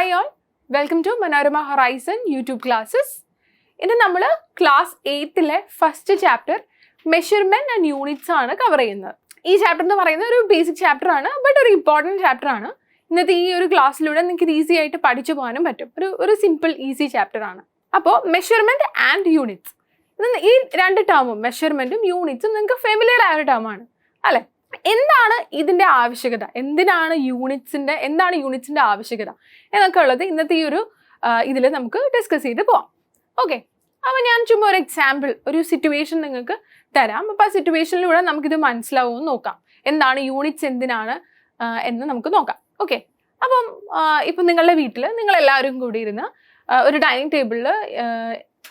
Hi all, welcome to Manorama Horizon YouTube classes. In the class 8th first chapter, measurement and units are covered. This chapter is a basic chapter, but an important chapter. In this class, you can easy to simple, easy chapter. So, measurement and units. This term, measurement and units, are familiar term. എന്താണ് ഇതിന്റെ ആവശ്യകത എന്തിനാണ് യൂണിറ്റ്സിന്റെ ആവശ്യകത എന്നൊക്കെയുള്ളത് ഇന്നത്തെ ഈ ഒരു ഇതിൽ നമുക്ക് ഡിസ്കസ് ചെയ്തു പോവാം ഓക്കേ അപ്പോൾ ഞാൻ ചുമ്മാ ഒരു എക്സാമ്പിൾ ഒരു സിറ്റുവേഷൻ നിങ്ങൾക്ക് തരാം അപ്പോൾ ആ സിറ്റുവേഷനിലൂടെ നമുക്ക് ഇത് മനസ്സിലാവുമെന്ന് നോക്കാം എന്താണ് യൂണിറ്റ്സ് എന്തിനാണ് എന്ന് നമുക്ക് നോക്കാം ഓക്കേ അപ്പോൾ ഇപ്പോൾ നിങ്ങളുടെ വീട്ടിൽ നിങ്ങൾ എല്ലാവരും കൂടി ഇരുന്ന് ഒരു ഡൈനിങ് ടേബിളിൽ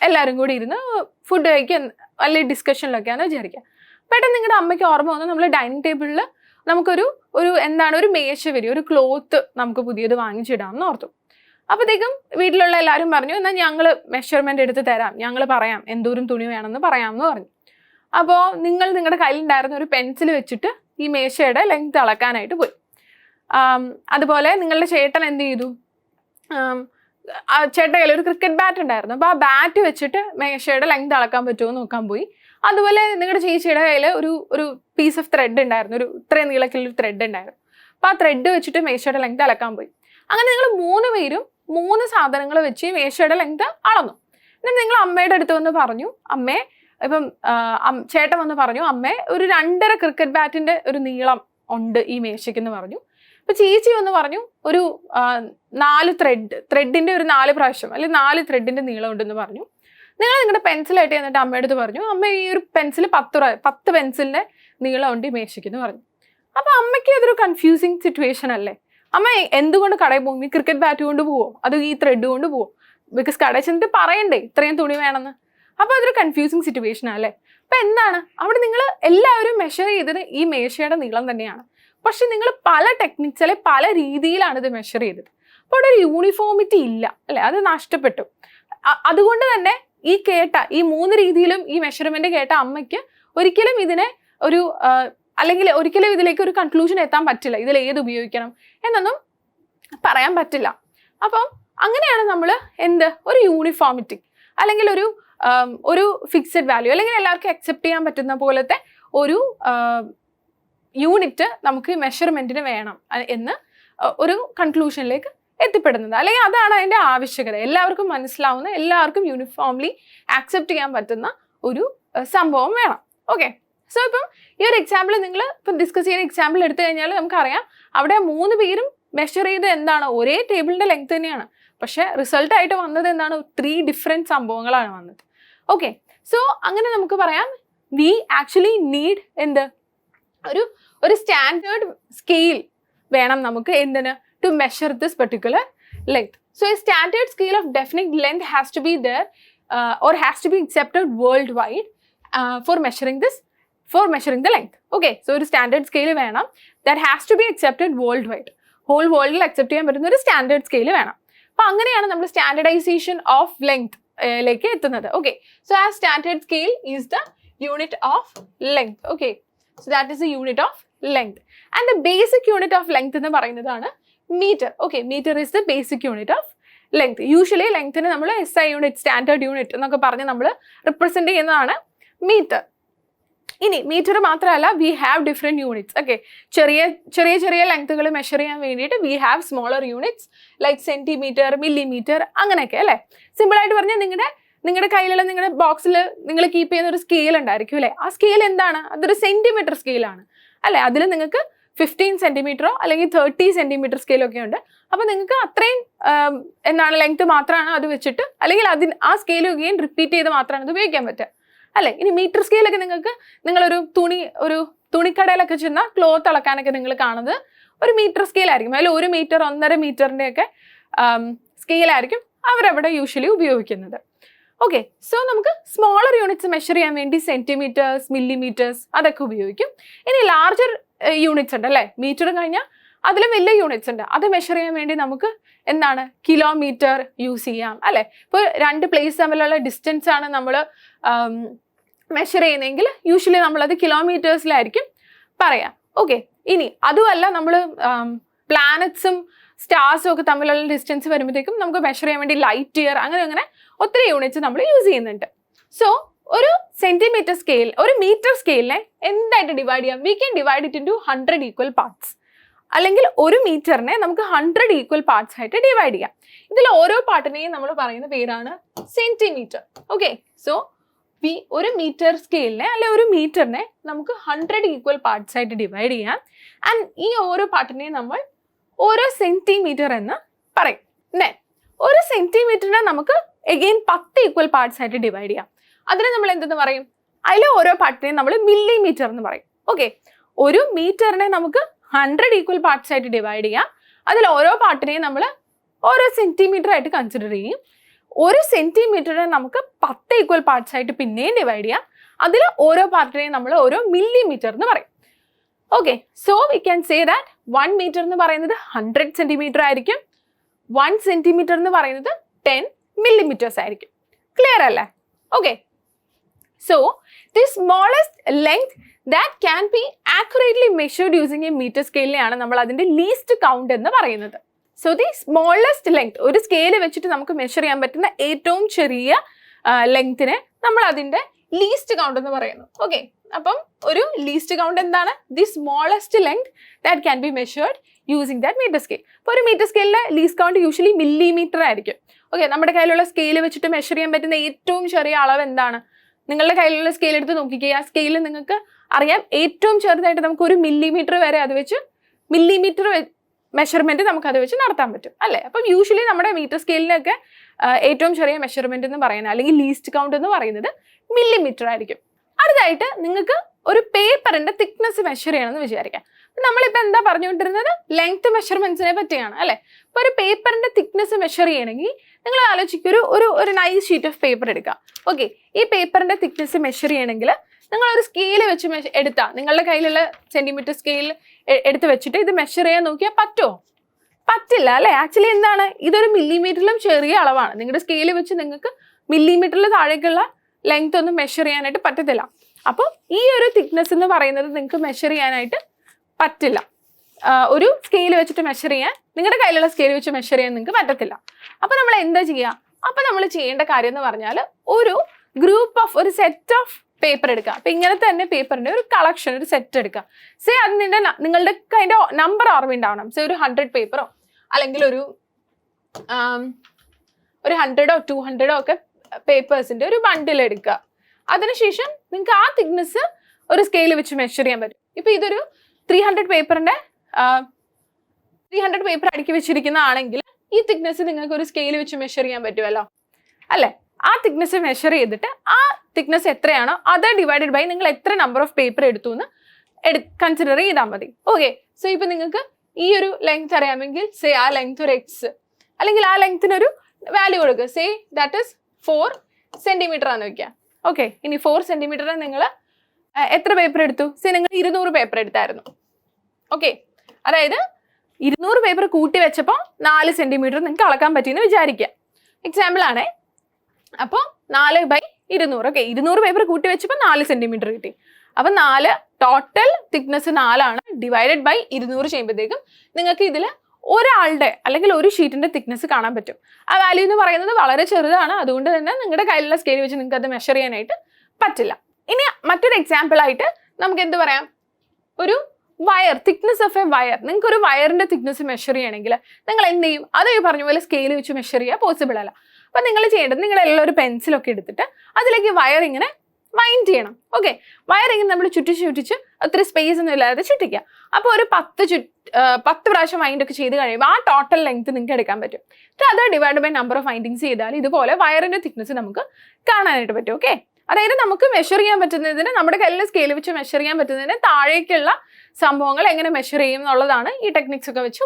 എല്ലാവരും കൂടി ഇരുന്ന് ഫുഡ് കഴിക്കാൻ അല്ലെങ്കിൽ ഡിസ്കഷനിലൊക്കെയാണ് വിചാരിക്കുക പെട്ടെന്ന് നിങ്ങളുടെ അമ്മയ്ക്ക് ഓർമ്മ വന്നു നമ്മൾ ഡൈനിങ് ടേബിളിൽ നമുക്കൊരു ഒരു മേശ വരും ഒരു ക്ലോത്ത് നമുക്ക് പുതിയത് വാങ്ങിച്ചിടാം എന്ന് ഓർത്തു അപ്പോഴത്തേക്കും വീട്ടിലുള്ള എല്ലാവരും പറഞ്ഞു എന്നാൽ ഞങ്ങൾ മെഷർമെൻറ്റ് എടുത്ത് തരാം ഞങ്ങൾ പറയാം എന്തോരം തുണി വേണമെന്ന് പറയാമെന്ന് പറഞ്ഞു അപ്പോൾ നിങ്ങളുടെ കയ്യിലുണ്ടായിരുന്ന ഒരു പെൻസിൽ വെച്ചിട്ട് ഈ മേശയുടെ ലെങ്ത് അളക്കാനായിട്ട് പോയി അതുപോലെ നിങ്ങളുടെ ചേട്ടൻ എന്ത് ചെയ്തു ചേട്ടൻ്റെ കയ്യിൽ ഒരു ക്രിക്കറ്റ് ബാറ്റ് ഉണ്ടായിരുന്നു അപ്പോൾ ആ ബാറ്റ് വെച്ചിട്ട് മേശയുടെ ലെങ്ത് അളക്കാൻ പറ്റുമോ എന്ന് നോക്കാൻ പോയി അതുപോലെ നിങ്ങളുടെ ചേച്ചിയുടെ കയ്യിൽ ഒരു പീസ് ഓഫ് ത്രെഡ് ഉണ്ടായിരുന്നു ഇത്രയും നീളത്തിലൊരു ത്രെഡ് ഉണ്ടായിരുന്നു അപ്പോൾ ആ ത്രെഡ് വെച്ചിട്ട് മേശയുടെ ലെങ്ത് അളക്കാൻ പോയി അങ്ങനെ നിങ്ങൾ 3 പേരും 3 സാധനങ്ങൾ വെച്ച് മേശയുടെ ലെങ്ത് അളന്നു എന്നിട്ട് നിങ്ങൾ അമ്മയുടെ അടുത്ത് വന്ന് പറഞ്ഞു അമ്മേ ഇപ്പം ചേട്ടൻ വന്ന് പറഞ്ഞു അമ്മേ ഒരു 2.5 ക്രിക്കറ്റ് ബാറ്റിൻ്റെ ഒരു നീളം ഉണ്ട് ഈ മേശയ്ക്കെന്ന് പറഞ്ഞു അപ്പോൾ ചേച്ചി വന്ന് പറഞ്ഞു ഒരു 4 ത്രെഡിൻ്റെ ഒരു 4 പ്രാവശ്യം അല്ലെങ്കിൽ 4 ത്രെഡിൻ്റെ നീളം ഉണ്ടെന്ന് പറഞ്ഞു നിങ്ങളുടെ പെൻസിലായിട്ട് എന്നിട്ട് അമ്മയുടെ അടുത്ത് പറഞ്ഞു അമ്മ ഈ ഒരു പെൻസിൽ 10 പെൻസിലിൻ്റെ നീളമുണ്ട് ഈ മേശയ്ക്കെന്ന് പറഞ്ഞു അപ്പോൾ അമ്മയ്ക്ക് അതൊരു കൺഫ്യൂസിങ് സിറ്റുവേഷൻ അല്ലേ അമ്മ എന്തുകൊണ്ട് കടയിൽ പോകും ഈ ക്രിക്കറ്റ് ബാറ്റ് കൊണ്ട് പോവോ അത് ഈ ത്രെഡ് കൊണ്ട് പോവോ ബിക്കോസ് കടയിൽ ചെന്നിട്ട് പറയണ്ടേ ഇത്രയും തുണി വേണമെന്ന് അപ്പോൾ അതൊരു കൺഫ്യൂസിങ് സിറ്റുവേഷൻ അല്ലേ അപ്പോൾ എന്താണ് അവിടെ നിങ്ങൾ എല്ലാവരും മെഷർ ചെയ്തത് ഈ മേശയുടെ നീളം തന്നെയാണ് പക്ഷെ നിങ്ങൾ പല ടെക്നിക്സ് അല്ലെ പല രീതിയിലാണ് ഇത് മെഷർ ചെയ്തത് അപ്പോൾ അവിടെ ഒരു യൂണിഫോമിറ്റി ഇല്ല അല്ലേ അത് നഷ്ടപ്പെട്ടു അതുകൊണ്ട് തന്നെ ഈ 3 രീതിയിലും ഈ മെഷർമെന്റ് കേട്ട അമ്മയ്ക്ക് ഒരിക്കലും ഇതിനെ അല്ലെങ്കിൽ ഒരിക്കലും ഇതിലേക്ക് ഒരു കൺക്ലൂഷൻ എത്താൻ പറ്റില്ല ഇതിൽ ഏത് ഉപയോഗിക്കണം എന്നൊന്നും പറയാൻ പറ്റില്ല അപ്പം അങ്ങനെയാണ് നമ്മൾ ഒരു യൂണിഫോമിറ്റി അല്ലെങ്കിൽ ഒരു ഫിക്സഡ് വാല്യൂ അല്ലെങ്കിൽ എല്ലാവർക്കും അക്സെപ്റ്റ് ചെയ്യാൻ പറ്റുന്ന പോലത്തെ ഒരു യൂണിറ്റ് നമുക്ക് മെഷർമെന്റിന് വേണം എന്ന് ഒരു കൺക്ലൂഷനിലേക്ക് എത്തിപ്പെടുന്നത് അല്ലെങ്കിൽ അതാണ് അതിൻ്റെ ആവശ്യകത എല്ലാവർക്കും മനസ്സിലാവുന്ന എല്ലാവർക്കും യൂണിഫോംലി ആക്സെപ്റ്റ് ചെയ്യാൻ പറ്റുന്ന ഒരു സംഭവം വേണം ഓക്കെ സോ ഇപ്പം ഈ ഒരു എക്സാമ്പിൾ നിങ്ങൾ ഇപ്പം ഡിസ്കസ് ചെയ്യുന്ന എക്സാമ്പിൾ എടുത്തു കഴിഞ്ഞാൽ നമുക്കറിയാം അവിടെ 3 പേരും മെഷർ ചെയ്ത് എന്താണ് ഒരേ ടേബിളിൻ്റെ ലെങ്ത് തന്നെയാണ് പക്ഷെ റിസൾട്ടായിട്ട് വന്നത് എന്താണ് 3 ഡിഫറെൻറ്റ് സംഭവങ്ങളാണ് വന്നത് ഓക്കെ സോ അങ്ങനെ നമുക്ക് പറയാം വി ആക്ച്വലി നീഡ് ഒരു സ്റ്റാൻഡേർഡ് സ്കെയിൽ വേണം നമുക്ക് to measure this particular length. So a standard scale of definite length has to be there or has to be accepted worldwide for measuring the length. Okay, so a standard scale വേണം that has to be accepted worldwide. Whole world accept ചെയ്യാൻ പറ്റുന്ന ഒരു standard scale വേണം. അപ്പോൾ അങ്ങനെയാണ് നമ്മൾ standardization of length ലേക്ക് എത്തുന്നത്. Okay, so our standard scale is the unit of length. Okay, so that is the unit of length. And the basic unit of length എന്ന് പറയുന്നതാണ് meter. Okay, meter is the basic unit of length. Usually length നെ നമ്മൾ SI unit, standard unit എന്നൊക്കെ പറഞ്ഞ് നമ്മൾ represent ചെയ്യുന്നതാണ് meter. ഇനി metre മാത്രമല്ല we have different units. Okay, ചെറിയ ലെങ്ത്തുകൾ മെഷർ ചെയ്യാൻ വേണ്ടിയിട്ട് we have smaller units like centimeter, millimeter അങ്ങനെയൊക്കെ അല്ലേ സിമ്പിളായിട്ട് പറഞ്ഞാൽ നിങ്ങളുടെ കയ്യിലുള്ള നിങ്ങളുടെ ബോക്സിൽ നിങ്ങൾ കീപ്പ് ചെയ്യുന്ന ഒരു സ്കെയിൽ ഉണ്ടായിരിക്കും അല്ലേ ആ സ്കെയിൽ എന്താണ് അതൊരു സെൻറ്റിമീറ്റർ സ്കെയിലാണ് അല്ലേ അതിൽ നിങ്ങൾക്ക് 15 സെൻറ്റിമീറ്ററോ അല്ലെങ്കിൽ 30 സെൻറ്റിമീറ്റർ സ്കെയിലൊക്കെ ഉണ്ട് അപ്പോൾ നിങ്ങൾക്ക് അത്രയും ലെങ്ത് മാത്രമാണ് അത് വെച്ചിട്ട് അല്ലെങ്കിൽ ആ സ്കെയിൽ ഗെയിൻ റിപ്പീറ്റ് ചെയ്ത് മാത്രമാണ് അത് ഉപയോഗിക്കാൻ പറ്റുക അല്ലേ ഇനി മീറ്റർ സ്കെയിലൊക്കെ നിങ്ങളൊരു തുണിക്കടയിലൊക്കെ ചെന്നാൽ ക്ലോത്ത് അളക്കാനൊക്കെ നിങ്ങൾ കാണുന്നത് ഒരു മീറ്റർ സ്കെയിലായിരിക്കും അതിൽ 1 മീറ്റർ 1.5 മീറ്ററിൻ്റെയൊക്കെ സ്കെയിലായിരിക്കും അവരവിടെ യൂഷ്വലി ഉപയോഗിക്കുന്നത് ഓക്കെ സോ നമുക്ക് സ്മോളർ യൂണിറ്റ്സ് മെഷർ ചെയ്യാൻ വേണ്ടി സെൻറ്റിമീറ്റേഴ്സ് മില്ലിമീറ്റേഴ്സ് അതൊക്കെ ഉപയോഗിക്കും ഇനി ലാർജർ യൂണിറ്റ്സ് ഉണ്ട് അല്ലേ മീറ്റർ കഴിഞ്ഞാൽ അതിലും വലിയ യൂണിറ്റ്സ് ഉണ്ട് അത് മെഷർ ചെയ്യാൻ വേണ്ടി നമുക്ക് കിലോമീറ്റർ യൂസ് ചെയ്യാം അല്ലേ ഇപ്പോൾ 2 പ്ലേസ് തമ്മിലുള്ള ഡിസ്റ്റൻസ് ആണ് നമ്മൾ മെഷർ ചെയ്യുന്നതെങ്കിൽ യൂഷ്വലി നമ്മളത് കിലോമീറ്റേഴ്സിലായിരിക്കും പറയാം ഓക്കെ ഇനി അതുമല്ല നമ്മൾ പ്ലാനറ്റ്സും സ്റ്റാർസും ഒക്കെ തമ്മിലുള്ള ഡിസ്റ്റൻസ് വരുമ്പോഴത്തേക്കും നമുക്ക് മെഷർ ചെയ്യാൻ വേണ്ടി ലൈറ്റ് ഇയർ അങ്ങനെ ഒത്തിരി യൂണിറ്റ്സ് നമ്മൾ യൂസ് ചെയ്യുന്നുണ്ട്. സോ ഒരു സെന്റിമീറ്റർ സ്കെയിൽ, ഒരു മീറ്റർ സ്കെയിലിനെ എന്തായിട്ട് ഡിവൈഡ് ചെയ്യാം? We can divide it into 100 equal parts. അല്ലെങ്കിൽ ഒരു മീറ്ററിനെ നമുക്ക് 100 ഈക്വൽ പാർട്സ് ആയിട്ട് ഡിവൈഡ് ചെയ്യാം. ഇതിൽ ഓരോ പാർട്ടിനെയും നമ്മൾ പറയുന്ന പേരാണ് സെന്റിമീറ്റർ. ഓക്കെ, സോ ഒരു മീറ്റർ സ്കെയിലിനെ അല്ലെ ഒരു മീറ്ററിനെ നമുക്ക് 100 ഈക്വൽ പാർട്സ് ആയിട്ട് ഡിവൈഡ് ചെയ്യാം. ആൻഡ് ഈ ഓരോ പാർട്ടിനെയും നമ്മൾ ഓരോ സെന്റിമീറ്റർ എന്ന് പറയും. ഒരു സെന്റിമീറ്ററിനെ നമുക്ക് എഗെയിൻ 10 ഈക്വൽ പാർട്സ് ആയിട്ട് ഡിവൈഡ് ചെയ്യാം. അതിനെ നമ്മൾ എന്തെന്ന് പറയും? അതിൽ ഓരോ പാർട്ടിനെയും നമ്മൾ മില്ലിമീറ്റർ എന്ന് പറയും. ഓക്കെ, ഒരു മീറ്ററിനെ നമുക്ക് 100 ഈക്വൽ പാർട്സ് ആയിട്ട് ഡിവൈഡ് ചെയ്യാം. അതിൽ ഓരോ പാർട്ടിനെയും നമ്മൾ ഓരോ സെന്റിമീറ്റർ ആയിട്ട് കൺസിഡർ ചെയ്യും. ഒരു സെന്റിമീറ്ററിനെ നമുക്ക് 10 ഈക്വൽ പാർട്സ് ആയിട്ട് പിന്നെയും ഡിവൈഡ് ചെയ്യാം. അതിൽ ഓരോ പാർട്ടിനെയും നമ്മൾ ഓരോ മില്ലിമീറ്റർ എന്ന് പറയും. Okay, so we can say that 1 metre എന്ന് പറയുന്നത് 100 സെന്റിമീറ്റർ ആയിരിക്കും. 1 സെന്റിമീറ്റർ എന്ന് പറയുന്നത് 10 millimeters ആയിരിക്കും. ക്ലിയർ അല്ലേ? Okay, so the smallest length that can be accurately measured using a meter scale നെയാണ് നമ്മൾ അതിന്റെ ലീസ്റ്റ് കൗണ്ട് എന്ന് പറയുന്നത്. സോ ദി സ്മോളസ്റ്റ് ലെങ്ത്, ഒരു സ്കെയിൽ വെച്ചിട്ട് നമുക്ക് മെഷർ ചെയ്യാൻ പറ്റുന്ന ഏറ്റവും ചെറിയ ലെങ്തിനെ നമ്മൾ അതിന്റെ ലീസ്റ്റ് കൗണ്ട് എന്ന് പറയുന്നു. ഓക്കെ, അപ്പം ഒരു ലീസ്റ്റ് കൗണ്ട് എന്താണ്? The smallest length that can be measured using that metre scale. ഇപ്പോൾ ഒരു മീറ്റർ സ്കെയിലിലെ ലീസ്റ്റ് കൗണ്ട് യൂഷ്വലി മില്ലിമീറ്റർ ആയിരിക്കും. ഓക്കെ, നമ്മുടെ കയ്യിലുള്ള സ്കെയിൽ വെച്ചിട്ട് മെഷർ ചെയ്യാൻ പറ്റുന്ന ഏറ്റവും ചെറിയ അളവ് എന്താണ്? നിങ്ങളുടെ കയ്യിലുള്ള സ്കെയിൽ എടുത്ത് നോക്കിക്കുക. ആ സ്കെയിൽ നിങ്ങൾക്ക് അറിയാം ഏറ്റവും ചെറുതായിട്ട് നമുക്ക് 1 മില്ലിമീറ്റർ വരെ അത് വെച്ച് മില്ലിമീറ്റർ മെഷർമെന്റ് നമുക്ക് അത് വെച്ച് നടത്താൻ പറ്റും അല്ലേ? അപ്പം യൂഷ്വലി നമ്മുടെ മീറ്റർ സ്കെയിലിനൊക്കെ ഏറ്റവും ചെറിയ മെഷർമെന്റ് എന്ന് പറയുന്നത് അല്ലെങ്കിൽ ലീസ്റ്റ് കൗണ്ട് എന്ന് പറയുന്നത് മില്ലിമീറ്റർ ആയിരിക്കും. അടുത്തായിട്ട് നിങ്ങൾക്ക് ഒരു പേപ്പറിന്റെ തിക്നെസ് മെഷർ ചെയ്യണമെന്ന് വിചാരിക്കാം. നമ്മളിപ്പോൾ എന്താ പറഞ്ഞുകൊണ്ടിരുന്നത്? ലെങ്ത് മെഷർമെന്റ്സിനെ പറ്റിയാണ് അല്ലേ? ഇപ്പോൾ ഒരു പേപ്പറിന്റെ തിക്നെസ് മെഷർ ചെയ്യണമെങ്കിൽ നിങ്ങൾ ആലോചിക്കുക, ഒരു നൈസ് ഷീറ്റ് ഓഫ് പേപ്പർ എടുക്കുക. ഓക്കെ, ഈ പേപ്പറിന്റെ തിക്നെസ് മെഷർ ചെയ്യണമെങ്കിൽ നിങ്ങൾ ഒരു സ്കെയിൽ വെച്ച് എടുത്താൽ, നിങ്ങളുടെ കയ്യിലുള്ള സെന്റിമീറ്റർ സ്കെയിൽ എടുത്ത് വെച്ചിട്ട് ഇത് മെഷർ ചെയ്യാൻ നോക്കിയാൽ പറ്റുമോ? പറ്റില്ല അല്ലേ? ആക്ച്വലി എന്താണ്, ഇതൊരു മില്ലിമീറ്ററിലും ചെറിയ അളവാണ്. നിങ്ങളുടെ സ്കെയിൽ വെച്ച് നിങ്ങൾക്ക് മില്ലിമീറ്ററിൽ താഴേക്കുള്ള ലെങ്ത് ഒന്നും മെഷർ ചെയ്യാനായിട്ട് പറ്റത്തില്ല. അപ്പോൾ ഈ ഒരു തിക്നെസ് എന്ന് പറയുന്നത് നിങ്ങൾക്ക് മെഷർ ചെയ്യാനായിട്ട് പറ്റില്ല. ഒരു സ്കെയിൽ വെച്ചിട്ട് മെഷർ ചെയ്യാൻ, നിങ്ങളുടെ കയ്യിലുള്ള സ്കെയിൽ വെച്ച് മെഷർ ചെയ്യാൻ നിങ്ങൾക്ക് പറ്റത്തില്ല. അപ്പോൾ നമ്മൾ എന്താ ചെയ്യുക? അപ്പോൾ നമ്മൾ ചെയ്യേണ്ട കാര്യം എന്ന് പറഞ്ഞാൽ ഒരു സെറ്റ് ഓഫ് പേപ്പർ എടുക്കുക. അപ്പം ഇങ്ങനത്തെ തന്നെ പേപ്പറിന്റെ ഒരു കളക്ഷൻ, ഒരു സെറ്റ് എടുക്കുക. സേ അത് നിങ്ങളുടെ അതിൻ്റെ നമ്പർ ഓർമ്മയുണ്ടാവണം. സേ ഒരു 100 പേപ്പറോ അല്ലെങ്കിൽ ഒരു 100 or 200 ഒക്കെ പേപ്പേഴ്സിന്റെ ഒരു ബണ്ടിൽ എടുക്കുക. അതിനുശേഷം നിങ്ങൾക്ക് ആ തിക്നെസ് ഒരു സ്കെയിൽ വെച്ച് മെഷർ ചെയ്യാൻ പറ്റും. ഇപ്പൊ ഇതൊരു 300 പേപ്പറിന്റെ 300 പേപ്പർ അടുക്കി വെച്ചിരിക്കുന്നതാണെങ്കിൽ ഈ തിക്നെസ് നിങ്ങൾക്ക് ഒരു സ്കെയിൽ വെച്ച് മെഷർ ചെയ്യാൻ പറ്റുമല്ലോ അല്ലേ? ആ തിക്നെസ് മെഷർ ചെയ്തിട്ട് ആ തിക്നെസ് എത്രയാണോ അത് ഡിവൈഡഡ് ബൈ നിങ്ങൾ എത്ര നമ്പർ ഓഫ് പേപ്പർ എടുത്തു എന്ന് കൺസിഡർ ചെയ്താൽ മതി. ഓക്കെ, സോ ഇപ്പൊ നിങ്ങൾക്ക് ഈ ഒരു ലെങ്ത് അറിയാമെങ്കിൽ സേ ആ ലെങ്ത് ഒരു എക്സ് അല്ലെങ്കിൽ ആ ലെങ്ത്തിനൊരു വാല്യൂ കൊടുക്കുക. സേ ദാറ്റ് ഇസ് 4 സെന്റിമീറ്റർ ആണെന്ന് വെക്കുക. ഓക്കെ, ഇനി 4 സെന്റിമീറ്ററിന് നിങ്ങൾ എത്ര പേപ്പർ എടുത്തു? സേ നിങ്ങൾ 200 പേപ്പർ എടുത്തായിരുന്നു. ഓക്കെ, അതായത് 200 പേപ്പർ കൂട്ടി വെച്ചപ്പോൾ 4 സെന്റിമീറ്റർ നിങ്ങൾക്ക് അളക്കാൻ പറ്റിയെന്ന് വിചാരിക്കുക. എക്സാമ്പിൾ ആണേ. അപ്പോൾ 4/200. ഓക്കെ, 200 പേപ്പർ കൂട്ടി വെച്ചപ്പോൾ 4 സെന്റിമീറ്റർ കിട്ടി. അപ്പം 4 ടോട്ടൽ തിക്നെസ് 4 ഡിവൈഡഡ് ബൈ 200 ചെയ്യുമ്പോഴത്തേക്കും നിങ്ങൾക്ക് ഇതിൽ ഒരാളുടെ അല്ലെങ്കിൽ ഒരു ഷീറ്റിന്റെ തിക്നെസ് കാണാൻ പറ്റും. ആ വാല്യൂ എന്ന് പറയുന്നത് വളരെ ചെറുതാണ്. അതുകൊണ്ട് തന്നെ നിങ്ങളുടെ കയ്യിലുള്ള സ്കെയിൽ വെച്ച് നിങ്ങൾക്ക് അത് മെഷർ ചെയ്യാനായിട്ട് പറ്റില്ല. ഇനി മറ്റൊരു എക്സാമ്പിൾ ആയിട്ട് നമുക്ക് എന്ത് പറയാം? ഒരു wire, thickness of A wire. നിങ്ങൾക്ക് ഒരു വയറിന്റെ തിക്നെസ് മെഷർ ചെയ്യണമെങ്കിൽ നിങ്ങൾ എന്ത് ചെയ്യും? അത് ഈ പറഞ്ഞ പോലെ സ്കെയിൽ വെച്ച് മെഷർ ചെയ്യുക പോസിബിൾ അല്ല. അപ്പം നിങ്ങൾ ചെയ്യേണ്ടത് നിങ്ങളെല്ലാം ഒരു പെൻസിലൊക്കെ എടുത്തിട്ട് അതിലേക്ക് വയർ ഇങ്ങനെ വൈൻഡ് ചെയ്യണം. ഓക്കെ, വയർ ഇങ്ങനെ നമ്മൾ ചുറ്റിച്ച് ഒത്തിരി സ്പേസ് ഒന്നും ഇല്ലാതെ ചുറ്റിക്കുക. അപ്പോൾ ഒരു 10 പ്രാവശ്യം വൈൻഡ് ഒക്കെ ചെയ്ത് കഴിയുമ്പോൾ ആ ടോട്ടൽ ലെങ്ത് നിങ്ങൾക്ക് എടുക്കാൻ പറ്റും. അത് divide by number of windings ചെയ്താൽ ഇതുപോലെ വയറിന്റെ തിക്നെസ് നമുക്ക് കാണാനായിട്ട് പറ്റും. ഓക്കെ, അതായത് നമുക്ക് മെഷർ ചെയ്യാൻ പറ്റുന്നതിന്, നമ്മുടെ കയ്യിലെ സ്കെയിൽ വെച്ച് മെഷർ ചെയ്യാൻ പറ്റുന്നതിന് താഴേക്കുള്ള സംഭവങ്ങൾ എങ്ങനെ മെഷർ ചെയ്യും എന്നുള്ളതാണ് ഈ ടെക്നിക്സ് ഒക്കെ വെച്ച്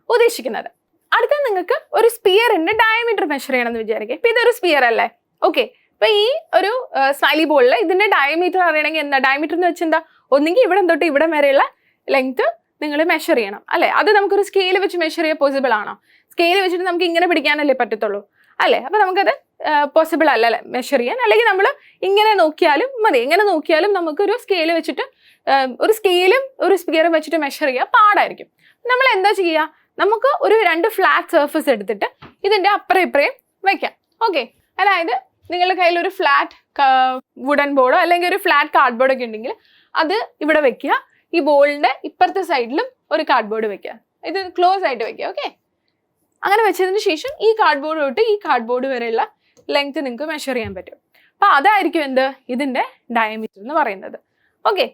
ഉദ്ദേശിക്കുന്നത്. അടുത്ത നിങ്ങൾക്ക് ഒരു സ്പിയറിന്റെ ഡയമീറ്റർ മെഷർ ചെയ്യണമെന്ന് വിചാരിക്കുക. ഇപ്പൊ ഇതൊരു സ്പിയർ അല്ലേ? ഓക്കെ, ഇപ്പൊ ഈ ഒരു സ്മൈലി ബോളിൽ ഇതിന്റെ ഡയമീറ്റർ അറിയണമെങ്കിൽ എന്താ? ഡയമീറ്റർ എന്ന് വെച്ചാൽ എന്താ? ഒന്നെങ്കിൽ ഇവിടെ തൊട്ട് ഇവിടെ വരെയുള്ള ലെങ്ത് നിങ്ങൾ മെഷർ ചെയ്യണം അല്ലേ? അത് നമുക്കൊരു സ്കെയിൽ വെച്ച് മെഷർ ചെയ്യാൻ പോസിബിൾ ആണോ? സ്കെയിൽ വെച്ചിട്ട് നമുക്ക് ഇങ്ങനെ പിടിക്കാനല്ലേ പറ്റത്തുള്ളൂ അല്ലേ? അപ്പൊ നമുക്കത് പോസിബിൾ അല്ല മെഷർ ചെയ്യാൻ. അല്ലെങ്കിൽ നമ്മൾ ഇങ്ങനെ നോക്കിയാലും മതി. എങ്ങനെ നോക്കിയാലും നമുക്കൊരു സ്കെയിൽ വെച്ചിട്ട് ഒരു സ്കെയിലും ഒരു സ്പിയറും വെച്ചിട്ട് മെഷർ ചെയ്യാൻ പാടായിരിക്കും. നമ്മൾ എന്താ ചെയ്യുക? നമുക്ക് ഒരു 2 ഫ്ലാറ്റ് സർഫസ് എടുത്തിട്ട് ഇതിന്റെ അപ്പുറം ഇപ്പുറയും വെക്കാം. ഓക്കെ, അതായത് നിങ്ങളുടെ കയ്യിൽ ഒരു ഫ്ലാറ്റ് വുഡൻ ബോർഡോ അല്ലെങ്കിൽ ഒരു ഫ്ലാറ്റ് കാർഡ്ബോർഡ് ഒക്കെ ഉണ്ടെങ്കിൽ അത് ഇവിടെ വെക്കുക. ഈ ബോളിന്റെ ഇപ്പുറത്തെ സൈഡിലും ഒരു കാർഡ്ബോർഡ് വെക്കുക. ഇത് ക്ലോസ് ആയിട്ട് വെക്കുക. ഓക്കെ, അങ്ങനെ വെച്ചതിന് ശേഷം ഈ കാർഡ്ബോർഡ് തൊട്ട് ഈ കാർഡ്ബോർഡ് വരെയുള്ള ലെങ്ത് നിങ്ങൾക്ക് മെഷർ ചെയ്യാൻ പറ്റും. അപ്പൊ അതായിരിക്കും എന്ത് ഇതിന്റെ ഡയമീറ്റർ എന്ന് പറയുന്നത്. ഓക്കെ,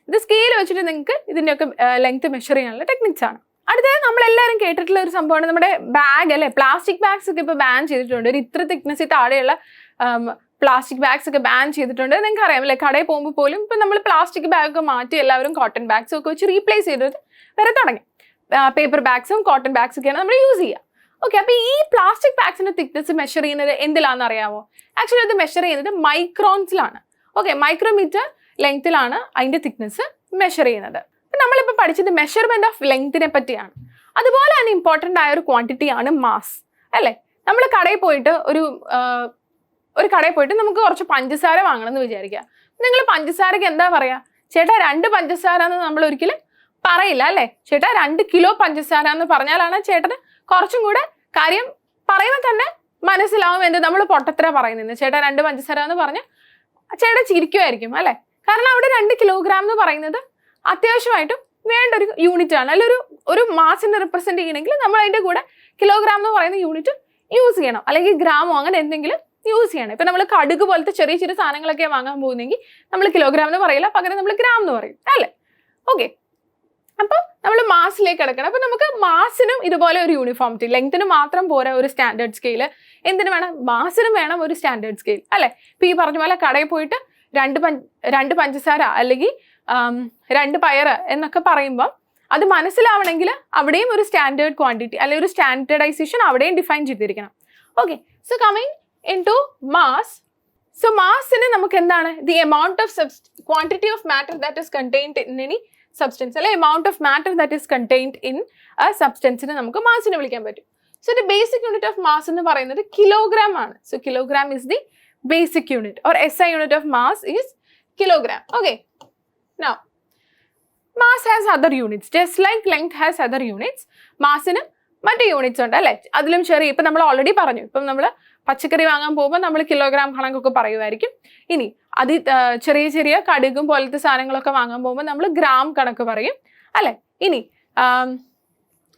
ഇത് സ്കെയിൽ വെച്ചിട്ട് നിങ്ങൾക്ക് ഇതിൻ്റെയൊക്കെ ലെങ്ത് മെഷർ ചെയ്യാനുള്ള ടെക്നിക്സ് ആണ്. അടുത്തത് നമ്മളെല്ലാവരും കേട്ടിട്ടുള്ള ഒരു സംഭവമാണ് നമ്മുടെ ബാഗ് അല്ലെ. പ്ലാസ്റ്റിക് ബാഗ്സ് ഒക്കെ ഇപ്പോൾ ബാൻ ചെയ്തിട്ടുണ്ട്. ഒരു ഇത്ര തിക്നെസ്സിൽ താഴെയുള്ള പ്ലാസ്റ്റിക് ബാഗ്സ് ഒക്കെ ബാൻ ചെയ്തിട്ടുണ്ട്. നിങ്ങൾക്ക് അറിയാം അല്ലെ, കടയിൽ പോകുമ്പോൾ പോലും ഇപ്പം നമ്മൾ പ്ലാസ്റ്റിക് ബാഗൊക്കെ മാറ്റി എല്ലാവരും കോട്ടൺ ബാഗ്സും ഒക്കെ വെച്ച് റീപ്ലേസ് ചെയ്തിട്ട് വരെ തുടങ്ങി. പേപ്പർ ബാഗ്സും കോട്ടൺ ബാഗ്സ് ഒക്കെയാണ് നമ്മൾ യൂസ് ചെയ്യുക. ഓക്കെ, അപ്പോൾ ഈ പ്ലാസ്റ്റിക് ബാഗ്സിന്റെ തിക്നെസ് മെഷർ ചെയ്യുന്നത് എന്തിലാണെന്ന് അറിയാമോ? ആക്ച്വലി ഇത് മെഷർ ചെയ്യുന്നത് മൈക്രോൺസിലാണ്. ഓക്കെ, മൈക്രോമീറ്റർ ലെങ്ത്തിലാണ് അതിന്റെ തിക്നെസ് മെഷർ ചെയ്യുന്നത്. നമ്മളിപ്പോൾ പഠിച്ചത് മെഷർമെന്റ് ഓഫ് ലെങ്ത്തിനെ പറ്റിയാണ്. അതുപോലെ തന്നെ ഇമ്പോർട്ടൻ്റ് ആയ ഒരു ക്വാണ്ടിറ്റി ആണ് മാസ് അല്ലേ. നമ്മൾ കടയിൽ പോയിട്ട് ഒരു കടയിൽ പോയിട്ട് നമുക്ക് കുറച്ച് പഞ്ചസാര വാങ്ങണം എന്ന് വിചാരിക്കുക. നിങ്ങൾ പഞ്ചസാരക്ക് എന്താ പറയാ? ചേട്ടാ 2 പഞ്ചസാര എന്ന് നമ്മൾ ഒരിക്കലും പറയില്ല അല്ലേ. ചേട്ടാ 2 കിലോ പഞ്ചസാര എന്ന് പറഞ്ഞാലാണ് ചേട്ടന് കുറച്ചും കൂടെ കാര്യം പറയുമ്പോൾ തന്നെ മനസ്സിലാവും എന്ത് നമ്മൾ പൊട്ടത്തര പറയുന്നത്. ചേട്ടാ 2 പഞ്ചസാര എന്ന് പറഞ്ഞ് ചേട്ടൻ ചിരിക്കുമായിരിക്കും അല്ലേ. കാരണം അവിടെ 2 കിലോഗ്രാം എന്ന് പറയുന്നത് അത്യാവശ്യമായിട്ടും വേണ്ട ഒരു യൂണിറ്റ് ആണ്. അല്ല ഒരു മാസിനെ റിപ്രസെന്റ് ചെയ്യണമെങ്കിൽ നമ്മൾ അതിന്റെ കൂടെ കിലോഗ്രാം എന്ന് പറയുന്ന യൂണിറ്റ് യൂസ് ചെയ്യണം, അല്ലെങ്കിൽ ഗ്രാമോ അങ്ങനെ എന്തെങ്കിലും യൂസ് ചെയ്യണം. ഇപ്പൊ നമ്മൾ കടുക് പോലത്തെ ചെറിയ ചെറിയ സാധനങ്ങളൊക്കെ വാങ്ങാൻ പോകുന്നെങ്കിൽ നമ്മൾ കിലോഗ്രാം എന്ന് പറയില്ല, പകരം നമ്മൾ ഗ്രാം എന്ന് പറയും അല്ലേ. ഓക്കെ, അപ്പൊ നമ്മൾ മാസിലേക്ക് കിടക്കണം. അപ്പൊ നമുക്ക് മാസിനും ഇതുപോലെ ഒരു യൂണിഫോമിറ്റി, ലെങ്ത്തിന് മാത്രം പോരാ ഒരു സ്റ്റാൻഡേർഡ് സ്കെയില്. എന്തിനു വേണം? മാസിനും വേണം ഒരു സ്റ്റാൻഡേർഡ് സ്കെയിൽ അല്ലെ. ഇപ്പൊ ഈ പറഞ്ഞ പോലെ കടയിൽ പോയിട്ട് 2 പഞ്ചസാര അല്ലെങ്കിൽ 2 പയറ് എന്നൊക്കെ പറയുമ്പോൾ അത് മനസ്സിലാവണമെങ്കിൽ അവിടെയും ഒരു സ്റ്റാൻഡേർഡ് ക്വാണ്ടിറ്റി അല്ലെങ്കിൽ ഒരു സ്റ്റാൻഡേർഡൈസേഷൻ അവിടെയും ഡിഫൈൻ ചെയ്തിരിക്കണം. Okay, so coming into mass. So മാസിന് നമുക്ക് എന്താണ്? The amount of quantity of matter that is contained in any substance അല്ലെ. Amount of matter that is contained in a സബ്സ്റ്റൻസിനെ നമുക്ക് മാസിനെ വിളിക്കാൻ പറ്റും. So the basic unit of mass എന്ന് പറയുന്നത് കിലോഗ്രാം ആണ്. So kilogram is the basic unit or SI unit of mass is kilogram. Okay, now mass has other units just like length has other units. massന് മറ്റു units ഉണ്ട് അല്ലേ. അതിലും ചെറിയ, ഇപ്പം നമ്മൾ ഓൾറെഡി പറഞ്ഞു, ഇപ്പം നമ്മൾ പച്ചക്കറി വാങ്ങാൻ പോകുമ്പോൾ നമ്മൾ കിലോഗ്രാം കണക്കൊക്കെ പറയുമായിരിക്കും. ഇനി ചെറിയ ചെറിയ കടുകും പോലത്തെ സാധനങ്ങളൊക്കെ വാങ്ങാൻ പോകുമ്പോൾ നമ്മൾ ഗ്രാം കണക്ക് പറയും അല്ലേ. ഇനി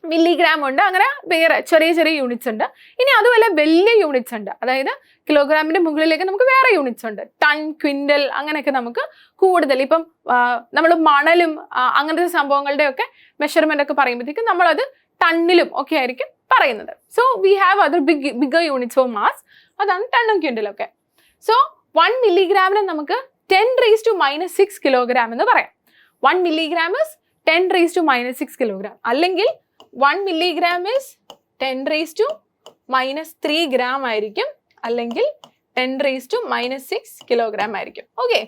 മില്ലിഗ്രാം ഉണ്ട്, അങ്ങനെ വേറെ ചെറിയ ചെറിയ യൂണിറ്റ്സ് ഉണ്ട്. ഇനി അതുപോലെ വലിയ യൂണിറ്റ്സ് ഉണ്ട്, അതായത് കിലോഗ്രാമിന്റെ മുകളിലേക്ക് നമുക്ക് വേറെ യൂണിറ്റ്സ് ഉണ്ട്. ടൺ, ക്വിൻ്റൽ, അങ്ങനെയൊക്കെ നമുക്ക് കൂടുതൽ. ഇപ്പം നമ്മൾ മണലും അങ്ങനത്തെ സംഭവങ്ങളുടെ ഒക്കെ മെഷർമെന്റ് ഒക്കെ പറയുമ്പോഴത്തേക്കും നമ്മളത് ടണ്ണിലും ഒക്കെ ആയിരിക്കും പറയുന്നത്. So we have other bigger units of mass, അതാണ് ടണ്ണും ക്വിൻ്റലും ഒക്കെ. സോ 1 മില്ലിഗ്രാമിന് നമുക്ക് 10⁻⁻6 കിലോഗ്രാം എന്ന് പറയാം. 1 മില്ലിഗ്രാം ഇസ് 10⁻⁻6 കിലോഗ്രാം, അല്ലെങ്കിൽ 1 milligram is 10⁻⁻3 gram ആയിരിക്കും, അല്ലെങ്കിൽ 10⁻⁻6 കിലോഗ്രാം ആയിരിക്കും. ഓക്കെ,